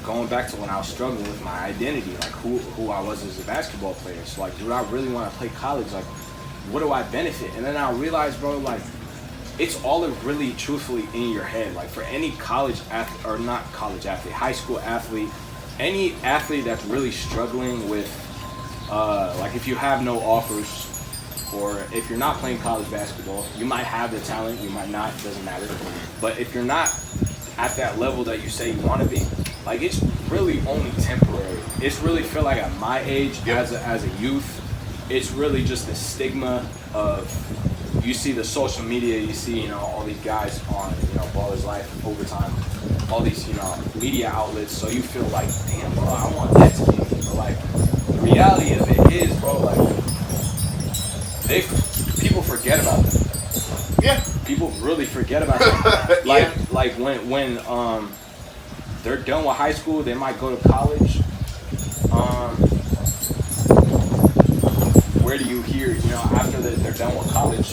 going back to when I was struggling with my identity, like who I was as a basketball player. So, like, do I really want to play college? Like, what do I benefit? And then I realized, bro, like, it's all really truthfully in your head. Like for any college athlete, or not college athlete, high school athlete, any athlete that's really struggling with, like if you have no offers, or if you're not playing college basketball, you might have the talent, you might not, it doesn't matter. But if you're not at that level that you say you want to be, like it's really only temporary. It's really feel like at my age, as a youth, it's really just the stigma of, you see the social media, you see, you know, all these guys on, you know, Baller's Life, Overtime, all these, you know, media outlets, so you feel like, damn, bro, I want that to be me. But like, the reality of it is, bro, like, people forget about them. Yeah. People really forget about them. Like when they're done with high school, they might go to college. Where do you hear, you know, after they're done with college,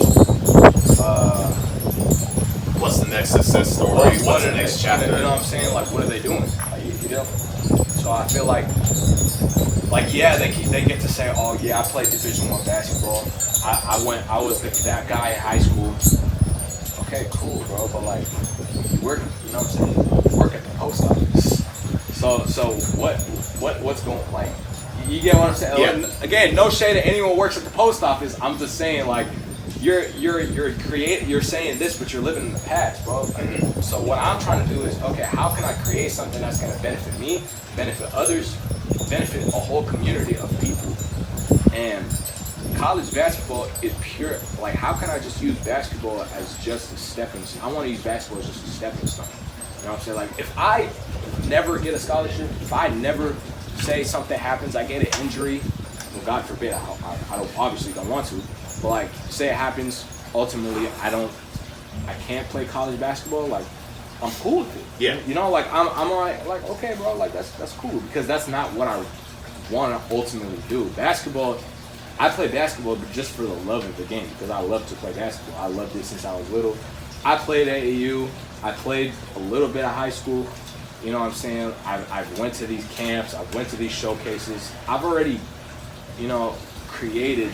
what's the next success story? What's the next chapter? You know what I'm saying? Like, what are they doing? Like, you know? So I feel like yeah, they get to say, oh yeah, I played Division I basketball. I was that guy in high school. Okay, cool, bro. But like, you work, you know what I'm saying? Work at the post office. So what's going, like, you get what I'm saying? Yeah. Again, no shade at anyone who works at the post office. I'm just saying, like, you're saying this, but you're living in the past, bro. Like, so what I'm trying to do is, okay, how can I create something that's gonna benefit me, benefit others, benefit a whole community of people? And college basketball is pure. Like, how can I just use basketball as just a stepping stone? I want to use basketball as just a stepping stone. You know what I'm saying? Like, if I never get a scholarship, if I never say something happens, I get an injury, well, God forbid, I don't, obviously don't want to, but like, say it happens, ultimately, I can't play college basketball, like, I'm cool with it. Yeah. You know, like, I'm alright, like, okay, bro, like, that's cool, because that's not what I want to ultimately do. Basketball, I play basketball, but just for the love of the game, because I love to play basketball. I loved it since I was little. I played at AAU. I played a little bit of high school. You know what I'm saying? I've went to these camps. I've went to these showcases. I've already, you know, created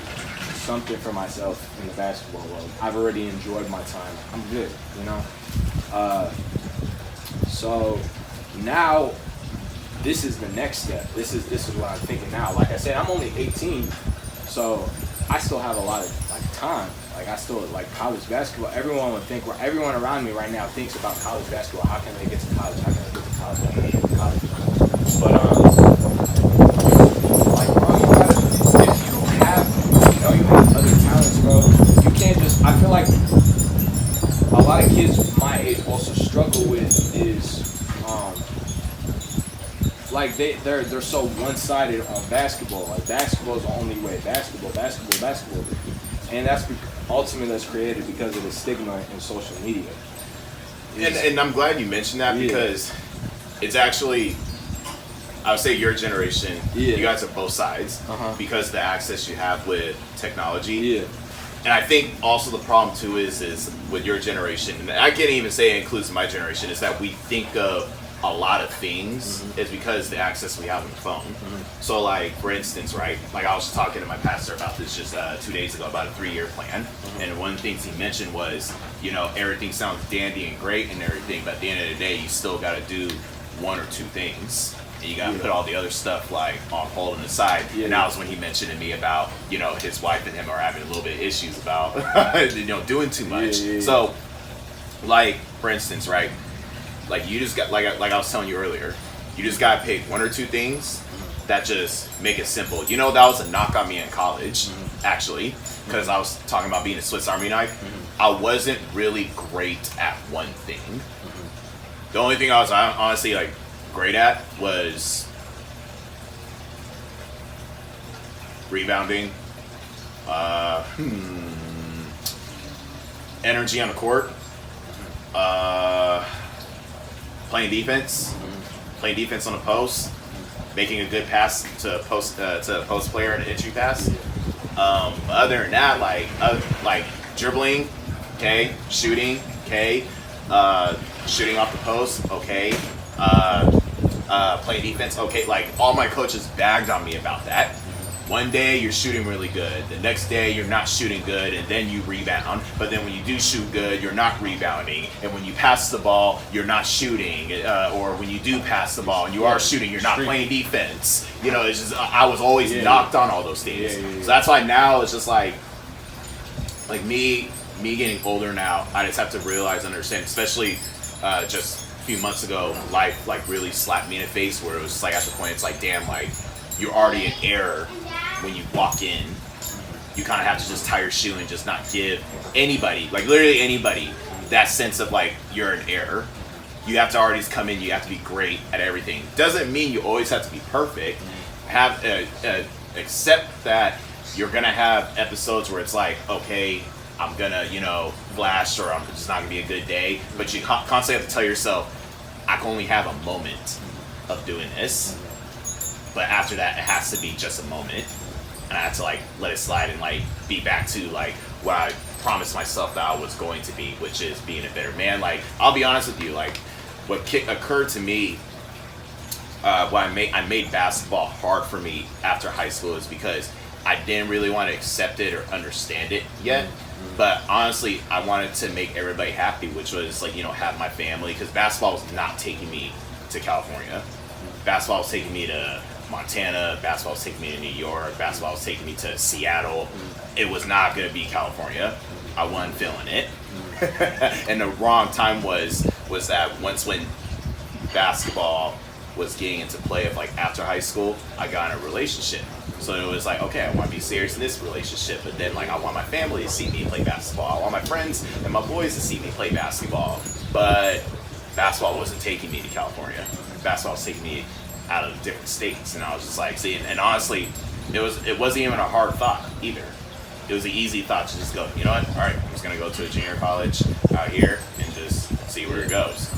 something for myself in the basketball world. I've already enjoyed my time. I'm good, you know? So now, this is the next step. This is what I'm thinking now. Like I said, I'm only 18, so I still have a lot of like time. Like I still like college basketball. Everyone would think, everyone around me right now thinks about college basketball. How can they get to college? How can they get to college? How can they get to college? But like bro, you gotta, if you have, you know, you have other talents, bro. You can't just. I feel like a lot of kids my age also struggle with is. Like they're so one-sided on basketball. Like basketball is the only way. Basketball. And that's ultimately that's created because of the stigma in social media. And I'm glad you mentioned that because it's actually, I would say your generation, you guys are both sides because of the access you have with technology. Yeah. And I think also the problem too is with your generation, and I can't even say it includes my generation, is that we think of a lot of things is because the access we have on the phone. So like, for instance, right, like I was talking to my pastor about this just 2 days ago about a 3-year plan. And one of the things he mentioned was, you know, everything sounds dandy and great and everything, but at the end of the day, you still got to do 1 or 2 things. And you got to put all the other stuff like on hold and aside. And that was when he mentioned to me about, you know, his wife and him are having a little bit of issues about, you know, doing too much. So like, for instance, right, like you just got, like I was telling you earlier, you just got to pick 1 or 2 things that just make it simple. You know, that was a knock on me in college, actually, because I was talking about being a Swiss Army knife. I wasn't really great at one thing. The only thing I was honestly like great at was rebounding, energy on the court, playing defense on the post, making a good pass to a post player and an entry pass. Other than that, like dribbling, okay, shooting, okay, shooting off the post, okay, playing defense, okay. Like all my coaches bagged on me about that. One day you're shooting really good, the next day you're not shooting good, and then you rebound. But then when you do shoot good, you're not rebounding. And when you pass the ball, you're not shooting. Or when you do pass the ball and you are shooting, you're not playing defense. You know, it's just I was always knocked on all those things. So that's why now it's just like me getting older now, I just have to realize and understand, especially just a few months ago, life like really slapped me in the face where it was just like at the point it's like, damn, like you're already in error. When you walk in, you kind of have to just tie your shoe and just not give anybody, like literally anybody, that sense of like you're in error. You have to already come in, you have to be great at everything. Doesn't mean you always have to be perfect. Have accept that you're gonna have episodes where it's like, okay, I'm gonna, you know, flash, or I'm just not gonna be a good day. But you constantly have to tell yourself, I can only have a moment of doing this. But after that, it has to be just a moment. And I have to like let it slide and like be back to like what I promised myself that I was going to be, which is being a better man. Like, I'll be honest with you, like what occurred to me when I made basketball hard for me after high school is because I didn't really want to accept it or understand it yet. But honestly, I wanted to make everybody happy, which was like, you know, have my family, because basketball was not taking me to California. Basketball was taking me to Montana, basketball was taking me to New York, basketball was taking me to Seattle. It was not going to be California. I wasn't feeling it. And the wrong time was that once when basketball was getting into play of like after high school, I got in a relationship. So it was like, okay, I want to be serious in this relationship, but then like I want my family to see me play basketball. I want my friends and my boys to see me play basketball. But basketball wasn't taking me to California. Basketball was taking me out of different states, and I was just like, see, and honestly, it wasn't even a hard thought either. It was an easy thought to just go, you know what? All right, I'm just gonna go to a junior college out here and just see where it goes.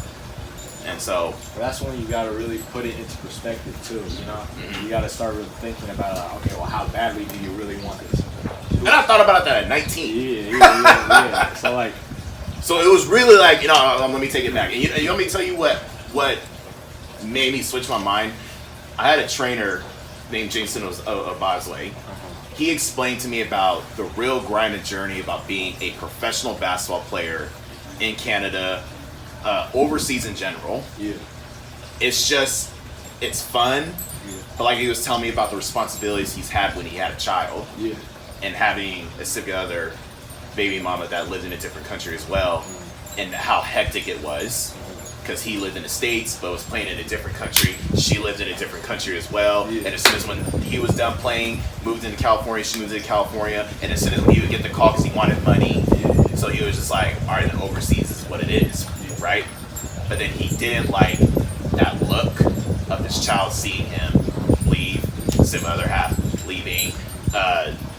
And so that's when you got to really put it into perspective too, you know? You got to start really thinking about, like, okay, well, how badly do you really want this? And I thought about that at 19. Yeah. So it was really like, you know, let me take it back. And you want me to tell you what made me switch my mind? I had a trainer named Jason Obazwe. He explained to me about the real grind and journey about being a professional basketball player in Canada, overseas in general. Yeah. It's fun. Yeah. But like he was telling me about the responsibilities he's had when he had a child. Yeah. And having a significant other, baby mama that lived in a different country as well, and how hectic it was. Because he lived in the States, but was playing in a different country. She lived in a different country as well. Yeah. And as soon as when he was done playing, moved into California, she moved into California. And as soon as he would get the call because he wanted money, so he was just like, all right, then overseas is what it is, right? But then he didn't like that look of this child seeing him leave, the other half leaving.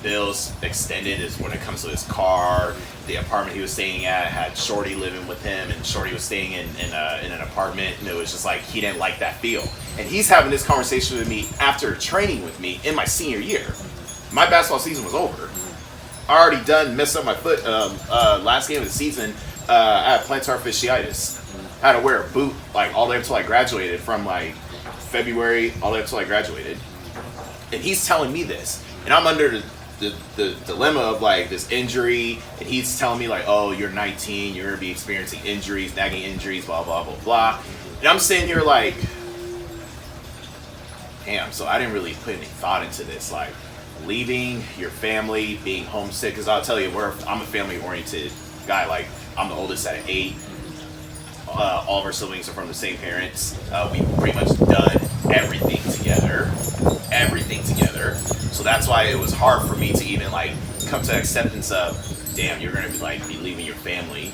Bills extended is when it comes to his car. The apartment he was staying at had Shorty living with him, and Shorty was staying in an apartment, and it was just like he didn't like that feel. And he's having this conversation with me after training with me in my senior year. My basketball season was over. I already messed up my foot last game of the season. I had plantar fasciitis. I had to wear a boot like all the way until I graduated, from like February all the way until I graduated. And he's telling me this, and I'm under the dilemma of like this injury, and he's telling me like, oh, you're 19, you're gonna be experiencing injuries, nagging injuries, blah blah blah blah. And I'm sitting here like, damn. So I didn't really put any thought into this, like leaving your family, being homesick. Because I'll tell you, I'm a family oriented guy. Like I'm the oldest out of 8. All of our siblings are from the same parents. We pretty much done everything together. So that's why it was hard for me to even like come to acceptance of, damn, you're gonna be leaving your family,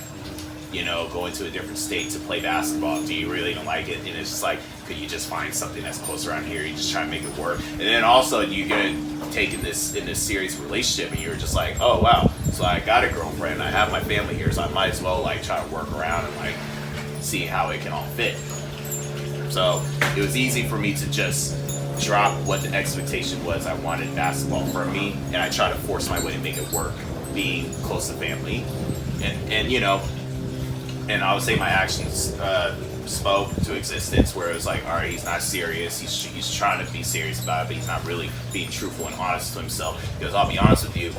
you know, going to a different state to play basketball. Do you really don't like it? And it's just like, could you just find something that's close around here? You just try to make it work. And then also you get taken in this serious relationship, and you're just like, oh wow, so I got a girlfriend, I have my family here, so I might as well like try to work around and like see how it can all fit. So it was easy for me to just drop what the expectation was I wanted basketball from me, and I try to force my way to make it work, being close to family, and you know, and I would say my actions spoke to existence, where it was like, all right, he's not serious, he's trying to be serious about it, but he's not really being truthful and honest to himself. Because I'll be honest with you,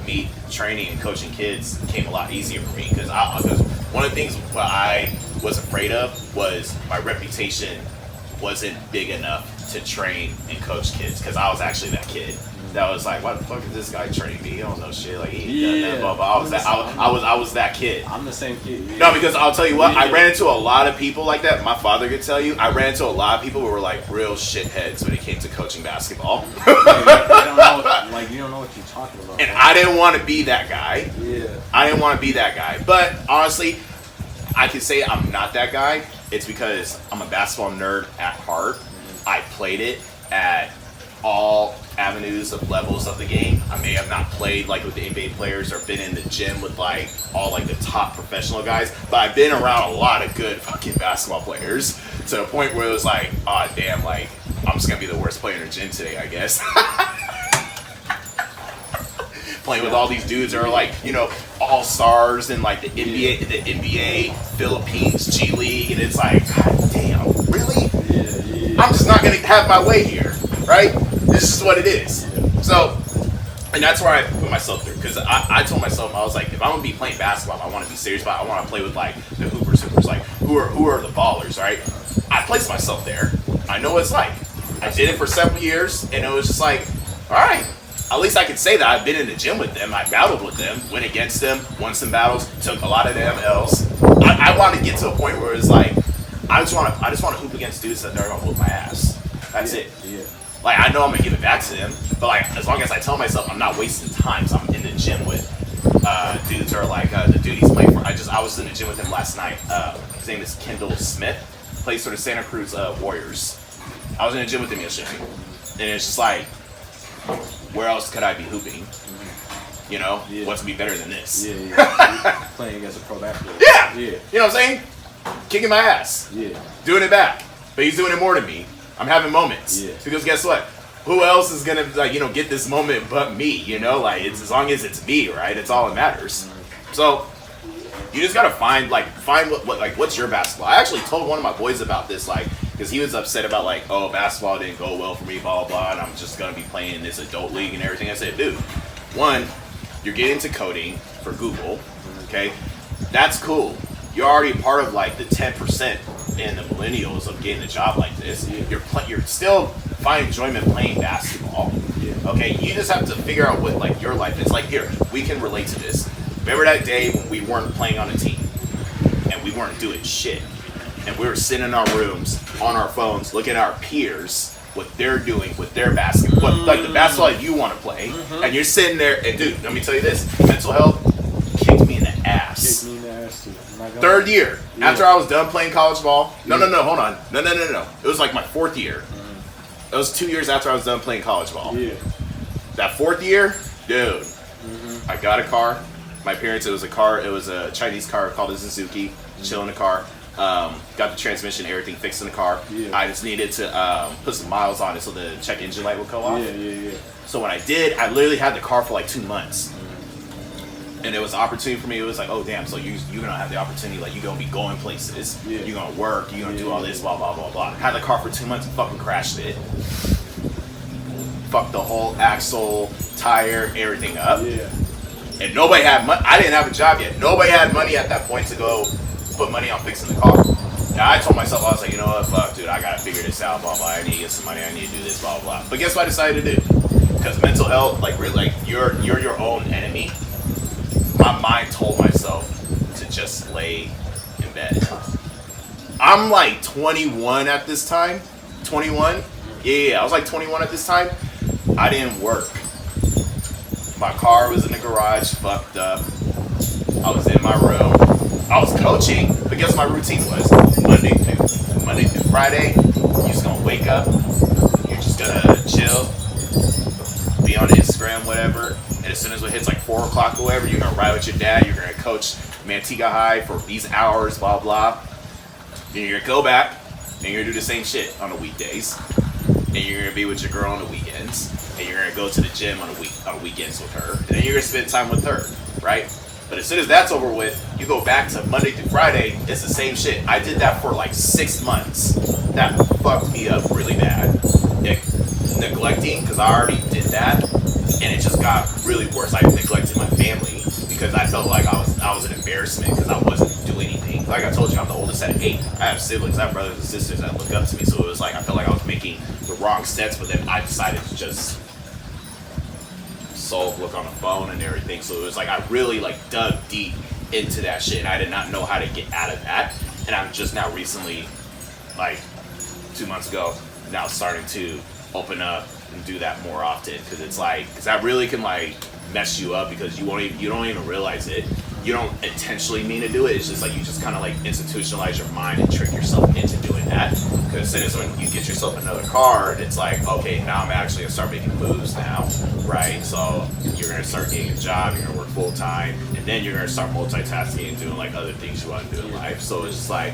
me training and coaching kids came a lot easier for me, because one of the things what I was afraid of was my reputation wasn't big enough to train and coach kids, because I was actually that kid that was like, what the fuck is this guy training me? He don't know shit. Like he ain't done that, blah, blah. I was that kid. I'm the same kid. Yeah. No, because I'll tell you what, I ran into a lot of people like that. My father could tell you, I ran into a lot of people who were like real shitheads when it came to coaching basketball. You don't know what you're talking about. And I didn't want to be that guy. Yeah. I didn't want to be that guy. But honestly, I can say I'm not that guy. It's because I'm a basketball nerd at heart. I played it at all avenues of levels of the game. I may have not played like with the NBA players or been in the gym with like all like the top professional guys, but I've been around a lot of good fucking basketball players to the point where it was like, oh damn, like I'm just gonna be the worst player in the gym today, I guess. Playing with all these dudes that are like, you know, all stars in like the NBA, Philippines, G League, and it's like, god damn, really? I'm just not gonna have my way here, right? This is what it is. So, and that's where I put myself through, because I told myself, I was like, if I'm gonna be playing basketball, I want to be serious about it. I want to play with like the hoopers, like who are the ballers, right? I placed myself there. I know what it's like. I did it for several years, and it was just like, all right, at least I can say that I've been in the gym with them. I battled with them, went against them, won some battles, took a lot of them L's. I want to get to a point where it's like, I just want to hoop against dudes that they're gonna whoop my ass. That's it. Yeah. Like, I know I'm gonna give it back to them, but like, as long as I tell myself I'm not wasting time, so I'm in the gym with dudes or like the dude he's playing for. I was in the gym with him last night. His name is Kendall Smith, plays for the Santa Cruz Warriors. I was in the gym with him yesterday, and it's just like, where else could I be hooping? You know, what's be better than this? Yeah. Playing against a pro athlete. Yeah. Yeah. You know what I'm saying? Kicking my ass. Yeah. Doing it back, but he's doing it more than me. I'm having moments. Yeah. Because guess what? Who else is gonna like get this moment but me? You know, like it's as long as it's me, right? It's all that matters. So you just gotta find what's your basketball. I actually told one of my boys about this, like, because he was upset about like, oh, basketball didn't go well for me, blah blah blah, and I'm just gonna be playing in this adult league and everything. I said, dude, one, you're getting into coding for Google, okay? That's cool. You're already part of like the 10% in the millennials of getting a job like this. You're still find enjoyment playing basketball. Okay, you just have to figure out what like your life is. Like, here, we can relate to this. Remember that day when we weren't playing on a team and we weren't doing shit, and we were sitting in our rooms on our phones looking at our peers, what they're doing with their basketball, like the basketball you want to play, and you're sitting there. And dude, let me tell you this: mental health kicked me in the ass. Kicked me in the ass too. Third year, after I was done playing college ball. No, hold on. No. It was like my fourth year. It was 2 years after I was done playing college ball. Yeah. That fourth year, dude, I got a car. My parents, it was a Chinese car called a Suzuki. Chill in the car. Got the transmission, everything fixed in the car. Yeah. I just needed to put some miles on it so the check engine light would go off. Yeah. So when I did, I literally had the car for like 2 months. And it was an opportunity for me. It was like, oh damn, so you're gonna have the opportunity, like you're gonna be going places, you're gonna work, you're gonna do all this, blah blah blah blah. Had the car for 2 months and fucking crashed it. Fucked the whole axle, tire, everything up. Yeah. And nobody had money. I didn't have a job yet. Nobody had money at that point to go put money on fixing the car. Now I told myself, I was like, you know what, fuck, dude, I gotta figure this out, blah blah. I need to get some money. I need to do this, blah blah. But guess what I decided to do? Because mental health, like really, like you're your own enemy. My mind told myself to just lay in bed. I'm like 21 at this time. 21? Yeah, I was like 21 at this time. I didn't work. My car was in the garage, fucked up. I was in my room. I was coaching, but guess what my routine was? Monday through Friday, you're just gonna wake up. You're just gonna chill, be on Instagram, whatever. And as soon as it hits like 4 o'clock or whatever, you're gonna ride with your dad. You're gonna coach Manteca High for these hours, blah blah. Then you're gonna go back and you're gonna do the same shit on the weekdays. And you're gonna be with your girl on the weekends. And you're gonna go to the gym on weekends with her. And then you're gonna spend time with her, right? But as soon as that's over with, you go back to Monday through Friday. It's the same shit. I did that for like 6 months. That fucked me up really bad. Neglecting, because I already did that. And it just got really worse. I neglected my family because I felt like I was an embarrassment because I wasn't doing anything. Like I told you, I'm the oldest at 8. I have siblings, I have brothers and sisters that look up to me. So it was like I felt like I was making the wrong steps, but then I decided to just look on the phone and everything. So it was like I really like dug deep into that shit, and I did not know how to get out of that. And I'm just now recently, like 2 months ago, now starting to open up and do that more often, because it's like, because that really can like mess you up because you don't even realize it. You don't intentionally mean to do it. It's just like you just kind of like institutionalize your mind and trick yourself into doing that. Because as soon as when you get yourself another car, it's like, okay, now I'm actually gonna start making moves now, right? So you're gonna start getting a job, you're gonna work full time, and then you're gonna start multitasking and doing like other things you want to do in life. So it's just like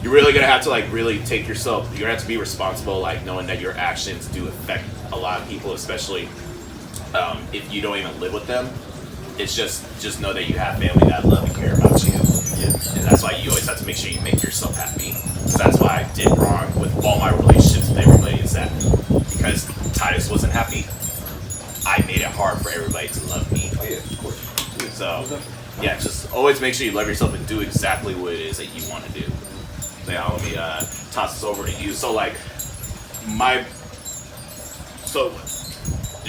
you're really gonna have to like really take yourself. You're gonna have to be responsible, like knowing that your actions do affect a lot of people, especially if you don't even live with them. It's just know that you have family that love and care about you, and that's why you always have to make sure you make yourself happy. So that's why I did wrong with all my relationships with everybody, is that because Titus wasn't happy, I made it hard for everybody to love me. Oh yeah, of course. So yeah, just always make sure you love yourself and do exactly what it is that you want to do. So yeah, let me toss this over to you. So like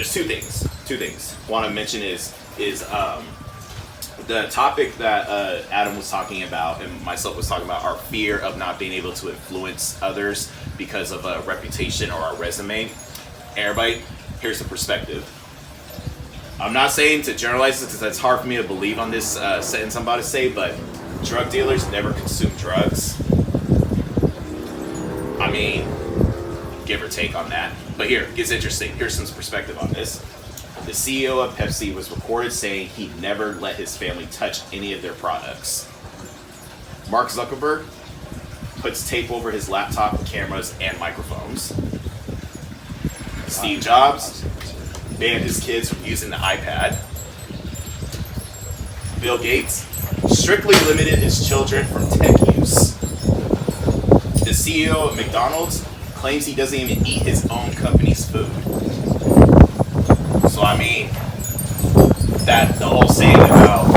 there's two things. Want to mention is the topic that Adam was talking about and myself was talking about, our fear of not being able to influence others because of a reputation or a resume. Everybody, here's the perspective. I'm not saying to generalize this because that's hard for me to believe on this sentence I'm about to say, but drug dealers never consume drugs. I mean, give or take on that. But here, it gets interesting. Here's some perspective on this. The CEO of Pepsi was recorded saying he never let his family touch any of their products. Mark Zuckerberg puts tape over his laptop, cameras, and microphones. Steve Jobs banned his kids from using the iPad. Bill Gates strictly limited his children from tech use. The CEO of McDonald's claims he doesn't even eat his own company's food. So I mean, that the whole saying about,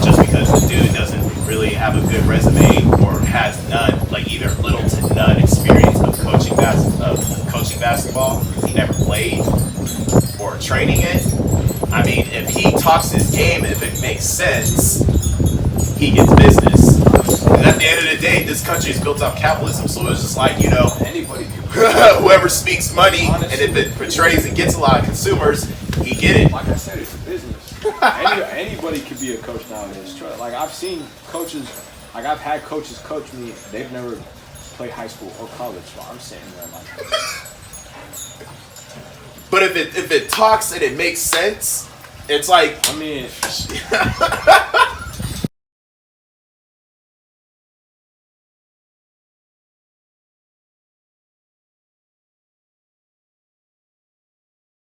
just because the dude doesn't really have a good resume or has none, like either little to none experience of coaching basketball, he never played, or training it. I mean, if he talks his game, if it makes sense, he gets business. And at the end of the day, this country is built off capitalism, so it's just like, Anybody can. whoever speaks money, honestly, and if it portrays and gets a lot of consumers, he get it. Like I said, it's a business. Anybody can be a coach nowadays. Like I've seen coaches, like I've had coaches coach me. They've never played high school or college, so I'm sitting there like. But if it talks and it makes sense, it's like, I mean,